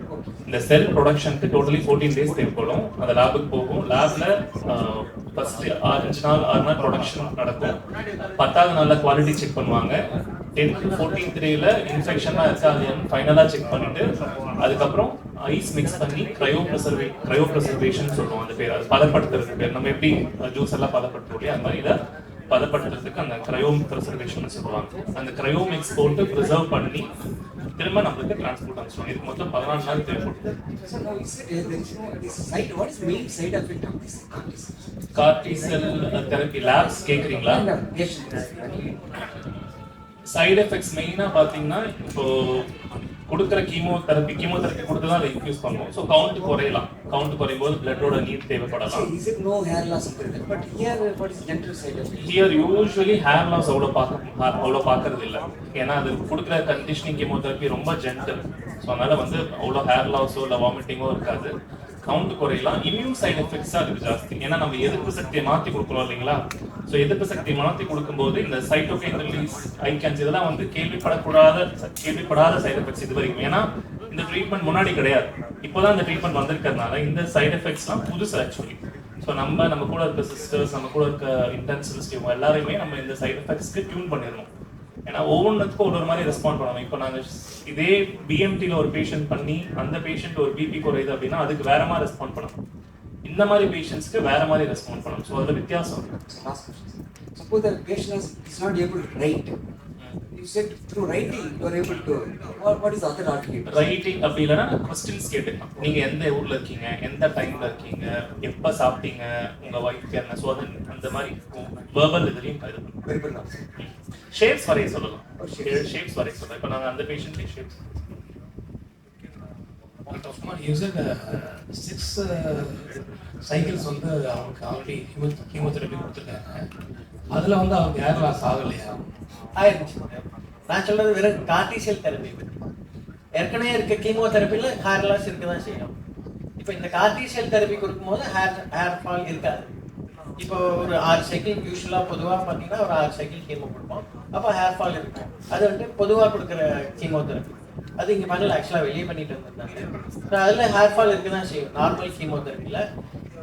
இந்த செல் ப்ரொடக்ஷனுக்கு டோட்டலி 14 டேஸ் தேவைப்படும். அந்த லேபுக்கு போகும். லேப்ல ஃபர்ஸ்ட் 6 நாள் ப்ரொடக்ஷன் நடக்கும். 10வது நாள்ல குவாலிட்டி செக் பண்ணுவாங்க. 10th to 14th டேல இன்ஃபெக்ஷன்லாம் இருக்காதுன்னு ஃபைனலாக செக் பண்ணிட்டு அதுக்கப்புறம் ஐஸ் மிக்ஸ் பண்ணி க்ரையோ ப்ரிசர்வேஷன் சொல்லுவோம். அந்த பேர் அது பதப்படுத்துறதுக்கு பேர். நம்ம எப்படி ஜூஸ் எல்லாம் பதப்படுத்துவோம் இல்லையா, அது மாதிரி இதை பதப்படுத்துறதுக்கு அந்த க்ரையோ ப்ரிசர்வேஷன் சொல்லுவாங்க. அந்த க்ரையோ மிக்ஸ் போட்டு ப்ரிசர்வ் பண்ணி திரும்ப நம்மளுக்கு டிரான்ஸ்போர்ட் அனுப்பிச்சுவாங்க. இதுக்கு மொத்தம் 14 நாள் தேவைப்படும். CAR T-cell therapy labs கேக்குறீங்களா? சைடு எஃபெக்ட்ஸ் மெயினா பாத்தீங்கன்னா இப்போ கொடுக்குற கீமோதெரப்பி கொடுத்து தான் அதை யூஸ் பண்ணுவோம். ஸோ கவுண்ட் குறையலாம். கவுண்ட் குறையும் போது பிளட்டோட நீட் தேவைப்படலாம். ஹியர் யூஸ்வலி ஹேர் லாஸ் அவ்வளோ பார்க்கறது இல்லை. ஏன்னா அது கொடுக்குற கண்டிஷனிங் கீமோதெரப்பி ரொம்ப ஜென்டல். ஸோ அதனால வந்து அவ்வளோ ஹேர் லாஸோ இல்லை வாமிட்டிங்கோ இருக்காது. கவுண்ட் குறையலாம். இம்யூன் சைடு எஃபெக்ட்ஸா இருக்கு ஜாஸ்தி. ஏன்னா நம்ம எதிர்ப்பு சக்தியை மாற்றி கொடுக்குறோம் இல்லைங்களா. ஸோ எதிர்ப்பு சக்தியை மாற்றி கொடுக்கும்போது இந்த சைட்டோகைன் ரிலீஸ், ஐகான்ஸ் இதெல்லாம் வந்து கேள்விப்படாத சைடு எஃபெக்ட்ஸ் இது வரைக்கும். ஏன்னா இந்த ட்ரீட்மெண்ட் முன்னாடி கிடையாது. இப்போதான் இந்த ட்ரீட்மெண்ட் வந்திருக்கிறதுனால இந்த சைடு எஃபெக்ட்ஸ்லாம் புதுசு ஆக்சுவலி. ஸோ நம்ம கூட இருக்க சிஸ்டர்ஸ், நம்ம கூட இருக்க இன்டென்சிவிஸ்ட் இவங்க எல்லாருமே நம்ம இந்த சைடு எஃபெக்ட்ஸ்க்கு டியூன் பண்ணிடணும். ஏன்னா ஒவ்வொன்றுக்கும் ஒரு மாதிரி ரெஸ்பாண்ட் பண்ணணும். இப்போ நாங்கள் இதே பிஎம்டியில் ஒரு பேஷண்ட் பண்ணி அந்த பேஷண்ட் ஒரு பிபி குறையுது அப்படின்னா அதுக்கு வேற மாதிரி ரெஸ்பாண்ட் பண்ணணும். இந்த மாதிரி பேஷண்ட்ஸ்க்கு வேற மாதிரி ரெஸ்பாண்ட் பண்ணணும். ஸோ அதில் வித்தியாசம் இருக்கு. Suppose the patient is not able to write. You said through writing you are able to. What is the other alternative? Writing அப்படி இல்லைன்னா கொஸ்டின்ஸ் கேட்டுக்கலாம். நீங்க எந்த ஊர்ல இருக்கீங்க, எந்த டைம்ல இருக்கீங்க, எப்ப சாப்பிட்டீங்க, உங்க ஒய்ஃப்க்கு என்ன, ஸோ அந்த மாதிரி வெர்பல் இதுலையும் Verbal. ஷேப்ஸ் வரைய சொல்லலாம். ஷேப்ஸ் வரைய சொல்லலாம். இப்போ நாங்கள் அந்த பேஷண்ட்க்கு ஷேப்ஸ் You said 6 cycles வந்து அவங்களுக்கு ஆல்ரெடி கீமோதெரப்பி கொடுத்துருக்காங்க. அதில் வந்து அவங்க ஹேர் லாஸ் ஆகலையா? ஆயிடுச்சு. நான் சொல்றது வெறும் CAR T-cell தெரப்பி. ஏற்கனவே இருக்க கீமோதெரப்பியில் ஹேர் லாஸ் இருக்க தான் செய்யும். இப்போ இந்த CAR T-cell தெரப்பி கொடுக்கும்போது ஹேர் ஃபால் இருக்காது. இப்போ ஒரு 6 சைக்கிள் யூஸ்வலாக பொதுவாக பார்த்தீங்கன்னா ஒரு 6 சைக்கிள் கீமோ கொடுப்போம். அப்போ ஹேர் ஃபால் இருக்கும். அது வந்து பொதுவாக கொடுக்குற கீமோதெரப்பி. அது இங்கே பண்ணல, ஆக்சுவலாக வெளியே பண்ணிட்டு வந்திருந்தாங்க. அதில் ஹேர் ஃபால் இருக்க தான் செய்யும் நார்மல் கீமோதெரப்பியில்.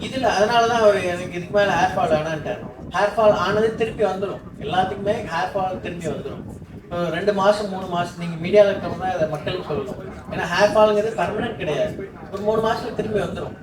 இதில் அதனால தான் அவர் எனக்கு இதுக்கு மேலே ஹேர் ஃபால் வேணான்ட்டார். ஹேர் ஃபால் ஆனது திருப்பி வந்துடும். எல்லாத்துக்குமே ஹேர் ஃபால் திருப்பி வந்துடும். 2 மாதம் 3 மாதம் நீங்கள் மீடியாவில் இருக்கிறவங்க தான் அதை மக்களுக்கு சொல்லணும். ஏன்னா ஹேர் ஃபாலுங்கிறது பர்மனெண்ட் கிடையாது. ஒரு 3 மாதத்துல திரும்பி வந்துடும்.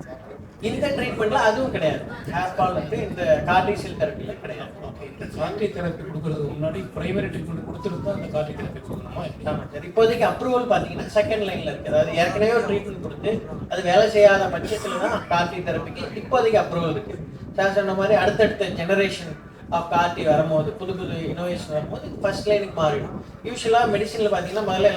இந்த ட்ரீட்மெண்ட்ல அதுவும் கிடையாது. ஹேர் ஃபால் வந்து இந்த CAR T-cell தெரப்பியில கிடையாது. இந்த CAR T தெரப்பி கொடுக்கறதுக்கு முன்னாடி பிரைமரி ட்ரீட்மெண்ட் கொடுத்துட்டு அந்த CAR T தெரப்பி கொடுக்கணுமா? ஆமாம் சார். இப்போதைக்கு அப்ரூவல் பார்த்தீங்கன்னா செகண்ட் லைனில் இருக்குது. அதாவது ஏற்கனவே ஒரு ட்ரீட்மெண்ட் கொடுத்து அது வேலை செய்யாத பட்சத்தில் தான் CAR T தெரப்பிக்கு இப்போதைக்கு அப்ரூவல் இருக்குது. சார் சொன்ன மாதிரி அடுத்தடுத்த ஜெனரேஷன் ஆஃப் CAR T வரும்போது புது இனோவேஷன் வரும்போது ஃபர்ஸ்ட் லைனுக்கு மாறிடும். யூஸ்வலாக மெடிசனில் பார்த்தீங்கன்னா முதல்ல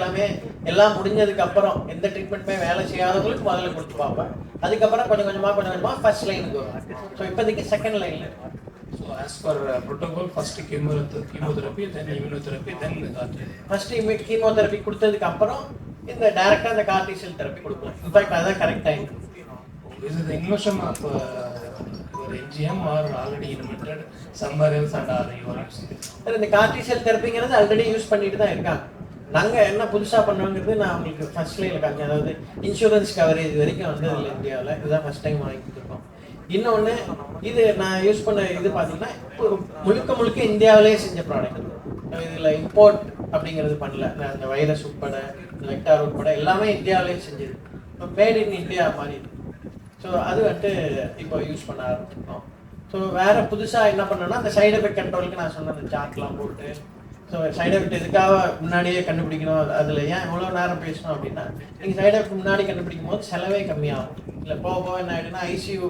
எல்லாம் முடிஞ்சதுக்கு அப்புறம் எந்த ட்ரீட்மெண்ட்டுமே வேலை செய்யாதவங்களுக்கு முதல்ல கொடுத்து பார்ப்போம். அதுக்கப்புறம் கொஞ்சம் கொஞ்சமாக ஃபர்ஸ்ட் லைனுக்கு வரும். ஸோ இப்போதைக்கு செகண்ட் லைனில் இருக்கும். So as per protocol, first chemotherapy, then immunotherapy, then CAR T. First chemotherapy கொடுத்ததுக்கு அப்புறம் இந்த டைரக்டாக அந்த CAR T-cell தெரப்பி கொடுக்கலாம். இன்ஃபேக்ட் அதான் correct time. Is it the invention of your NGM or already invented somewhere else and are you using it? இந்த CAR T-cell தெரப்பிங்கிறது already use பண்ணிட்டு தான் இருக்காங்க. நாங்கள் என்ன புதுசாக பண்ணுவோங்கிறது நான் உங்களுக்கு ஃபர்ஸ்ட் லைனில் காமிச்சேன். அதாவது இன்சூரன்ஸ் கவரேஜ் வரைக்கும் வந்து இதில் இந்தியாவில் இதுதான் ஃபர்ஸ்ட் டைம் வாங்கி கொடுத்துருக்கோம். இன்னொன்று இது நான் யூஸ் பண்ண இது பார்த்தீங்கன்னா முழுக்க இந்தியாவிலே செஞ்ச ப்ராடக்ட். இதில் இம்போர்ட் அப்படிங்கிறது பண்ணல. அந்த வைரஸ் உட்பட வெக்டார் உட்பட எல்லாமே இந்தியாவிலேயே செஞ்சது. இப்போ மேட் இன் இந்தியா மாதிரி. ஸோ அது வந்துட்டு இப்போ யூஸ் பண்ண ஆரம்பிச்சிருக்கோம். ஸோ வேறு புதுசாக என்ன பண்ணோன்னா அந்த சைடு எஃபெக்ட் கண்ட்ரோலுக்கு நான் சொன்ன அந்த சார்ட்லாம் போட்டு, ஸோ சைடு எஃபெக்ட் எதுக்காக முன்னாடியே கண்டுபிடிக்கணும், அதில் ஏன் இவ்வளோ நேரம் பேசணும் அப்படின்னா, நீங்கள் சைடு எஃபெக்ட் முன்னாடி கண்டுபிடிக்கும் போது செலவே கம்மியாகும். இல்லை போக போக என்ன ஆகிடுன்னா ஐசியூ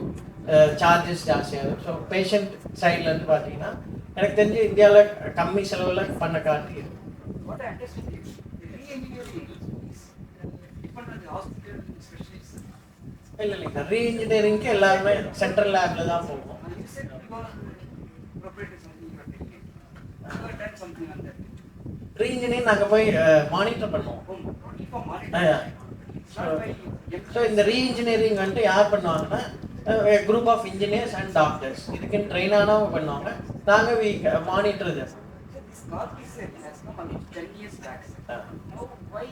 சார்ஜஸ் ஜாஸ்தியாகும். ஸோ பேஷண்ட் சைட்லேருந்து பார்த்தீங்கன்னா எனக்கு தெரிஞ்சு இந்தியாவில் கம்மி செலவில் பண்ண காட்டி இருக்கு. What I understand is re-engineering is dependent on the hospital specialists. இல்லைங்க, ரீஇன்ஜினியரிங்க்கு எல்லாருமே சென்ட்ரல் லேபில் தான் போகும். You said you are proprietary something you are taking. You have done something on that. Reengineering நாங்கள் போய் மானிட்டர் பண்ணுவோம். Only for monitoring. ஸோ இந்த reengineering வந்துட்டு யார் பண்ணுவாங்கன்னா group of engineers and doctors இதுக்குன்னு ட்ரெயின் ஆனவங்க பண்ணுவாங்க. நாங்கள் மானிட்டர் இது. This car cell has come on 10 years back. Now, why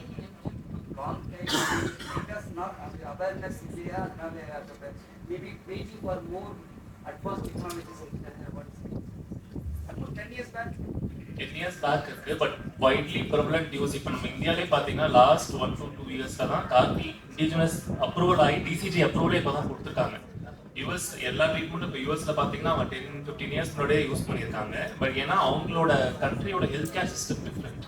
long time? It has not awareness in India. Now they are maybe waiting for more advanced technologies. Almost 10 years back. 10 years back இருக்கு, but widely prevalent use. இப்போ நம்ம இந்தியாவிலே பார்த்தீங்கன்னா last 1 to 2 இயர்ஸில் தான் Karthi indigenous approval ஆகி TCG அப்ரூவலே இப்போ தான் கொடுத்துருக்காங்க. யூஎஸ் எல்லா ட்ரீட்மெண்ட்டும் இப்போ யூஎஸ்ல பார்த்தீங்கன்னா அவங்க 10-15 இயர்ஸ் முன்னாடியே யூஸ் பண்ணியிருக்காங்க. பட் ஏன்னா அவங்களோட கண்ட்ரியோட ஹெல்த் கேர் சிஸ்டம் டிஃப்ரெண்ட்.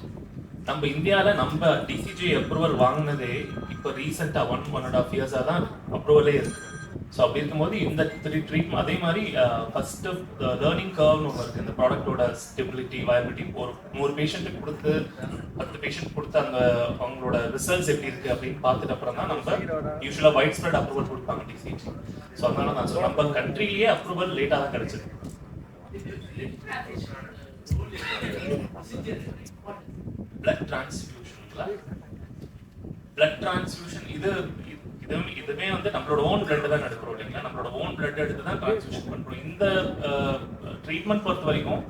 நம்ம இந்தியாவில் நம்ம டிசிஜி அப்ரூவல் வாங்கினதே இப்போ ரீசெண்டாக 1.5 இயர்ஸாக தான் அப்ரூவலே இருக்குது. ஸோ அப்படி இருக்கும்போது இந்த ட்ரீட்மெண்ட் அதே மாதிரி ஃபஸ்ட்டு லேர்னிங் கர்வ்னு ஒன்று இருக்குது. இந்த ப்ராடக்டோட ஸ்டெபிலிட்டி வயபிலிட்டி ஒரு 100 பேஷண்ட்டுக்கு கொடுத்து 10 பேஷண்ட் கொடுத்து அந்த அவங்களோட ரிசல்ட்ஸ் எப்படி இருக்குது அப்படின்னு பார்த்துட்டு அப்புறம் தான் நம்ம யூஸ்வலாக வைட் ஸ்ப்ரெட் அப்ரூவல் கொடுப்பாங்க டிசிஜி. ஸோ அதனால நான் சொல்றேன் நம்ம கண்ட்ரிலேயே அப்ரூவல் லேட்டாக தான் கிடைச்சது. பிளட் டிரான்ஸ்ஃபியூஷன்ல பிளட் டிரான்ஸ்ஃபியூஷன் இதுவுமே வந்து நம்மளோட ஓன் பிளட் தான் எடுக்கிறோம் இல்லைங்களா. நம்மளோட ஓன் பிளட் எடுத்து தான் டிரான்ஸ்ஃபியூஷன் பண்ணுறோம். இந்த ட்ரீட்மெண்ட் பொறுத்த வரைக்கும்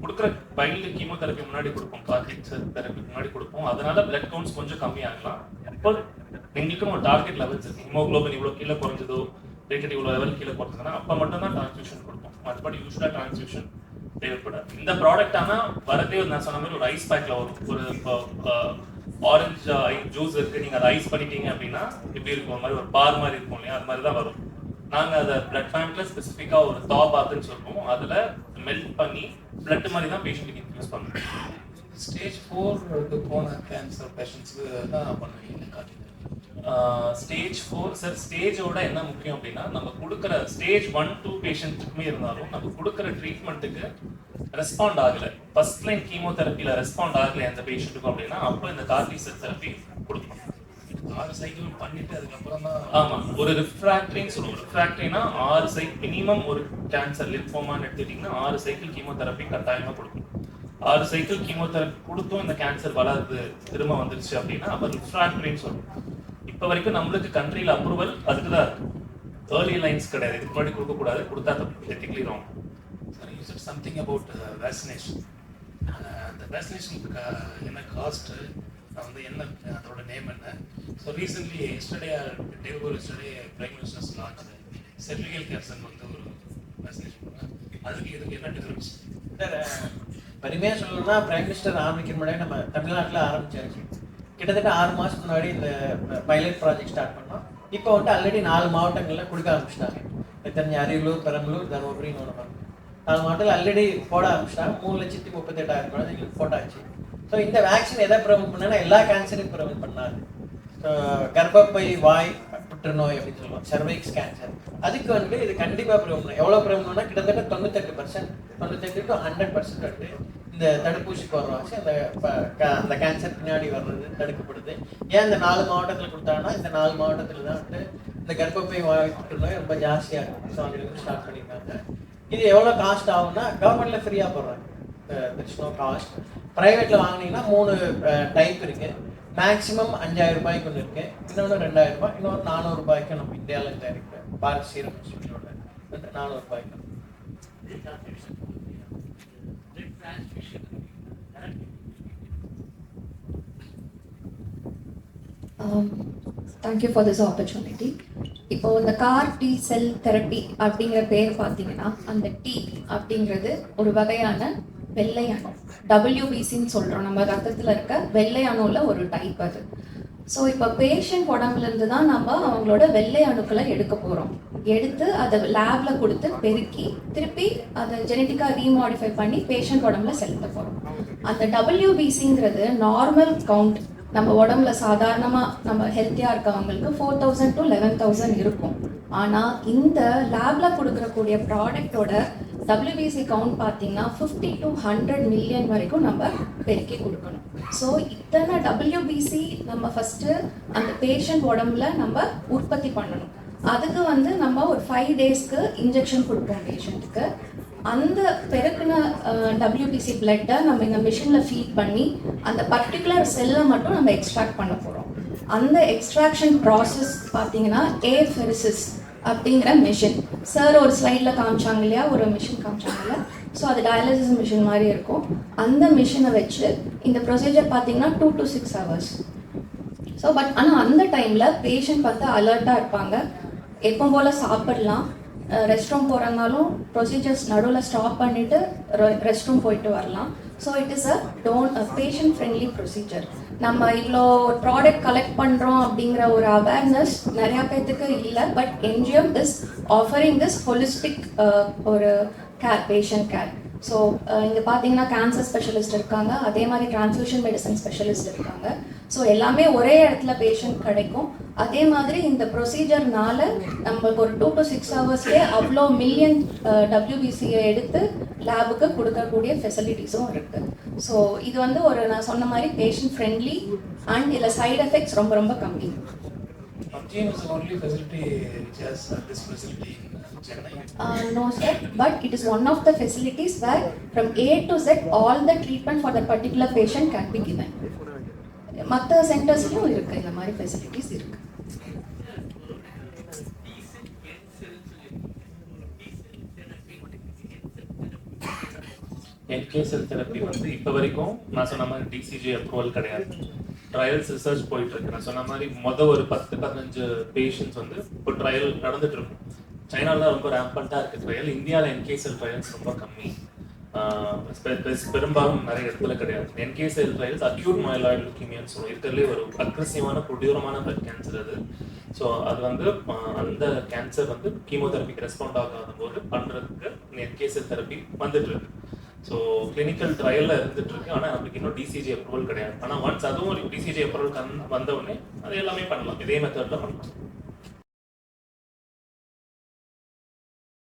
கொடுக்குற பைல்டு கீமோதெரப்பி முன்னாடி கொடுப்போம், கார்டிக் தெரப்பி முன்னாடி கொடுப்போம். அதனால பிளட் கவுண்ட்ஸ் கொஞ்சம் கம்மியாகலாம். இப்போ எங்களுக்கும் ஒரு டார்கெட் லெவல்ஸ் இருக்கு. ஹீமோகுளோபின் இவ்வளோ கீழே குறைஞ்சதோ ரேட்டட் இவ்வளோ லெவல் கீழே குறைஞ்சதுன்னா அப்போ மட்டும் தான் டிரான்ஸ்ஃபியூஷன் கொடுப்போம். மற்றபடி யூஸ்வலாக டிரான்ஸ்ஃபியூஷன் தேவைப்படாது. இந்த ப்ராடக்ட் ஆனால் வரதே நான் சொன்ன மாதிரி ஒரு ஐஸ் பேக்கில் வரும். ஒரு ஆரஞ்சு ஜூஸ் இருக்குது, நீங்கள் அதை ஐஸ் பண்ணிட்டீங்க அப்படின்னா எப்படி இருக்கும், ஒரு மாதிரி ஒரு பார் மாதிரி இருக்கும் இல்லையா, அது மாதிரி தான் வரும். நாங்கள் அதை பிளட் பேங்க்கில் ஸ்பெசிஃபிக்காக ஒரு தா பாத்துன்னு சொல்லுவோம். அதில் மெல்ட் பண்ணி பிளட் மாதிரி தான் பேஷண்ட்டுக்கு இன்ஃபியூஸ் பண்ணுறோம். ஸ்டேஜ் 4 போன கேன்சர் பேஷண்ட்ஸுக்கு தான் பண்ணுவீங்க கார்த்திக்? ஸ்டேஜ் 4 சார், ஸ்டேஜோட என்ன முக்கியம் அப்படின்னா நம்ம கொடுக்குற ஸ்டேஜ் 1-2 பேஷண்ட்டுக்குமே இருந்தாலும் நம்ம கொடுக்குற ட்ரீட்மெண்ட்டுக்கு ரெஸ்பாண்ட் ஆகலை, ஃபர்ஸ்ட் லைன் கீமோதெரப்பியில் ரெஸ்பாண்ட் ஆகலை அந்த பேஷண்ட்டுக்கும் அப்படின்னா அப்போ இந்த கார்டிக் செல் தெரப்பி கொடுக்கணும். 6 சைக்கிள் பண்ணிட்டு அதுக்கப்புறம் தான். ஆமாம், ஒரு ரிஃப்ராக்டரின்னு சொல்லுவோம். ரிஃப்ராக்டரினா 6 சைக்கிள் மினிமம். ஒரு கேன்சர் லிம்போமான்னு எடுத்துக்கிட்டிங்கன்னா 6 சைக்கிள் கீமோதெரப்பி கட்டாயமாக கொடுக்கணும். 6 சைக்கிள் கீமோதெரப்பி கொடுத்தும் இந்த கேன்சர் வளருது திரும்ப வந்துருச்சு அப்படின்னா அப்போ ரிஃப்ராக்டரின்னு சொல்லுவோம். இப்போ வரைக்கும் நம்மளுக்கு கண்ட்ரியில் அப்ரூவல் அதுக்கு தான் இருக்கு. ஏர்லி லைன்ஸ் கிடையாது, இதுக்கு முன்னாடி கொடுக்கக்கூடாது, கொடுத்தா ethically wrong. Sir, you said something about vaccination. அந்த வேக்சினேஷனுக்கு என்ன காஸ்ட்டு, வந்து என்ன அதோட நேம் என்ன? So recently yesterday prime minister's launch cervical cancer வந்து ஒரு வேக்சினேஷன் பண்ணுறாங்க. அதுக்கு இதுக்கு என்ன டிஃபரன்ஸ்? சார், பெருமையாக சொல்லணும்னா பிரைம் மினிஸ்டர் ஆரம்பிக்கிற முன்னாடி நம்ம தமிழ்நாட்டில் ஆரம்பிச்சாச்சு. கிட்டத்தட்ட 6 மாதத்துக்கு முன்னாடி இந்த பைலட் ப்ராஜெக்ட் ஸ்டார்ட் பண்ணோம். இப்போ வந்துட்டு ஆல்ரெடி 4 மாவட்டங்களில் கொடுக்க ஆரம்பிச்சிட்டாங்க. தெரிஞ்ச அரியலூர், பெரம்பலூர், தருமபுரின்னு ஒன்று 4 மாவட்டத்தில் ஆல்ரெடி போட ஆரம்பிச்சிட்டாங்க. 3,38,000 குழந்தைங்களுக்கு போட்டாச்சு. ஸோ இந்த வேக்சின் எதை ப்ரிவென்ட் பண்ணால் எல்லா கேன்சரையும் ப்ரிவென்ட் பண்ணாது. ஸோ கர்ப்பப்பை வாய் புற்றுநோய் அப்படின்னு சொல்லுவோம், சர்வைக்ஸ் கேன்சர், அதுக்கு வந்துட்டு இது கண்டிப்பாக ப்ரிவென்ட் பண்ணணும். எவ்வளோ ப்ரிவென்ட் பண்ணால் கிட்டத்தட்ட 98% 98 to 100% வந்துட்டு இந்த தடுப்பூசி போடுறவாச்சு அந்த கேன்சர் பின்னாடி வர்றது தடுக்கப்படுது. ஏன் இந்த 4 மாவட்டத்தில் கொடுத்தாங்கன்னா இந்த 4 மாவட்டத்தில் தான் வந்துட்டு இந்த கர்ப்பப்பை வாய் புற்றுநோய் ரொம்ப ஜாஸ்தியாக இருக்கும். ஸோ அங்கே ஸ்டார்ட் பண்ணியிருக்காங்க. இது எவ்வளோ காஸ்ட் ஆகும்னா கவர்மெண்ட்டில் ஃப்ரீயாக போடுறாங்க, நோ காஸ்ட். ப்ரைவேட்டில் வாங்கினீங்கன்னா 3 டைப் இருக்குது. மேக்ஸிமம் 5,000 ரூபாய்க்கு ஒன்று இருக்குது, இன்னொன்று 2,000 ரூபாய், இன்னொரு 400 ரூபாய்க்கு நம்ம இந்தியாவில் தயாரிக்கிற பாரத் சீரம் இன்ஸ்டிடியூட்டோட 400 ரூபாய்க்கு. Thank you for this opportunity. இப்போ இந்த கார் டி செல் தெரப்பி அப்படிங்கிற பேர் பார்த்தீங்கன்னா அந்த டி அப்படிங்கிறது ஒரு வகையான வெள்ளை அணு, டபிள்யூபிசின்னு சொல்கிறோம், நம்ம ரத்தத்தில் இருக்க வெள்ளை அணுவில் ஒரு டைப் அது. ஸோ இப்போ பேஷண்ட் உடம்புலேருந்து தான் நம்ம அவங்களோட வெள்ளை அணுக்களை எடுக்க போகிறோம். எடுத்து அதை லேபில் கொடுத்து பெருக்கி திருப்பி அதை ஜெனட்டிக்காக ரீமாடிஃபை பண்ணி பேஷண்ட் உடம்புல செலுத்த போகிறோம். அந்த டபிள்யூபிசிங்கிறது நார்மல் கவுண்ட் நம்ம உடம்புல சாதாரணமாக நம்ம ஹெல்த்தியாக இருக்கவங்களுக்கு 4000 to 11,000 இருக்கும். ஆனால் இந்த லேபில் கொடுக்கறக்கூடிய ப்ராடக்டோட WBC கவுண்ட் பார்த்தீங்கன்னா 50 to 100 மில்லியன் வரைக்கும் நம்ம பெருக்கி கொடுக்கணும். ஸோ இத்தனை WBC நம்ம ஃபஸ்ட்டு அந்த பேஷண்ட் உடம்புல நம்ம உற்பத்தி பண்ணணும். அதுக்கு வந்து நம்ம ஒரு 5 daysக்கு இன்ஜெக்ஷன் கொடுப்போம் பேஷண்ட்டுக்கு. அந்த பெருக்கின WBC பிளட்டை நம்ம இந்த மிஷினில் ஃபீட் பண்ணி அந்த பர்டிகுலர் செல்லை மட்டும் நம்ம எக்ஸ்ட்ராக்ட் பண்ண போகிறோம். அந்த எக்ஸ்ட்ராக்ஷன் ப்ராசஸ் பார்த்தீங்கன்னா ஏஃபெரிசிஸ் அப்படிங்கிற மிஷின், சார் ஒரு ஸ்லைடில் காமிச்சாங்க இல்லையா, ஒரு மிஷின் காமிச்சாங்கல்ல, ஸோ அது டயாலிசிஸ் மிஷின் மாதிரி இருக்கும். அந்த மிஷினை வச்சு இந்த ப்ரொசீஜர் பார்த்தீங்கன்னா 2 to 6 hours. ஸோ பட் ஆனால் அந்த டைமில் பேஷண்ட் பார்த்து அலர்ட்டாக இருப்பாங்க, எப்போ போல் சாப்பிடலாம், ரெஸ்ட் ரூம் போகிறனாலும் ப்ரொசீஜர்ஸ் நடுவில் ஸ்டாப் பண்ணிவிட்டு ரெஸ்ட் ரூம் போயிட்டு வரலாம். So it is a patient friendly procedure. நம்ம இவ்வளோ ப்ராடக்ட் கலெக்ட் பண்ணுறோம் அப்படிங்கிற ஒரு அவேர்னஸ் நிறையா பேர்த்துக்கு இல்லை. But NGM is offering this holistic ஒரு கேர், பேஷண்ட் கேர். ஸோ இங்கே பார்த்தீங்கன்னா கேன்சர் ஸ்பெஷலிஸ்ட் இருக்காங்க, அதே மாதிரி டிரான்ஸ்ஃபியூஷன் மெடிசன் ஸ்பெஷலிஸ்ட் இருக்காங்க. ஸோ எல்லாமே ஒரே இடத்துல பேஷண்ட் கிடைக்கும். அதே மாதிரி இந்த ப்ரொசீஜர்னால நம்மளுக்கு ஒரு 2 to 6 ஹவர்ஸ்லேயே அவ்வளோ மில்லியன் WBCயை எடுத்து லேபுக்கு கொடுக்கக்கூடிய ஃபெசிலிட்டிஸும் இருக்குது. ஸோ இது வந்து ஒரு நான் சொன்ன மாதிரி பேஷண்ட் ஃப்ரெண்ட்லி அண்ட் இதில் சைடு எஃபெக்ட்ஸ் ரொம்ப ரொம்ப கம்மி. GM is the only facility which has this facility in Chennai. No sir, but it is one of the facilities where from A to Z all the treatment for that particular patient can be given. மற்ற சென்டர்ஸ்லையும் இருக்குது இந்த மாதிரி facilities இருக்குது. NK செல் therapy வந்து இப்போ வரைக்கும் நான் சொன்ன மாதிரி DCG அப்ரூவல் கிடையாது. ட்ரையல்ஸ் ரிசர்ச் போயிட்டு இருக்கு. நான் சொன்ன மாதிரி ஒரு 10-15 பேஷண்ட்ஸ் வந்து இப்போ ட்ரையல் நடந்துட்டு இருக்கும். சைனாவில் ரொம்ப ரேம்பண்ட்டாக இருக்குது ட்ரையல். இந்தியாவில் NK செல் ட்ரையல்ஸ் ரொம்ப கம்மி, பெரும்பாலும் நிறைய இடத்துல கிடையாது. NK செல் ட்ரையல்ஸ் அக்யூட் மயலாய்டு லுக்கீமியான்னு சொல்லுவோம். இருக்கிறதுலே ஒரு அக்ரெசிவான கொடூரமான பிளட் கேன்சர் அது. ஸோ அது வந்து அந்த கேன்சர் வந்து கீமோதெரபிக்கு ரெஸ்பாண்ட் ஆகாத போது பண்ணுறதுக்கு NK செல் தெரப்பி வந்துட்டு இருக்கு. ஸோ கிளினிக்கல் ட்ரையலில் இருந்துட்டு இருக்கு. ஆனால் நம்மளுக்கு இன்னும் DCG அப்ரூவல் கிடையாது. ஆனால் ஒன்ஸ் அதுவும் ஒரு DCG அப்ரூவல் வந்த உடனே அது எல்லாமே பண்ணலாம், இதே மெத்தடில் பண்ணலாம்.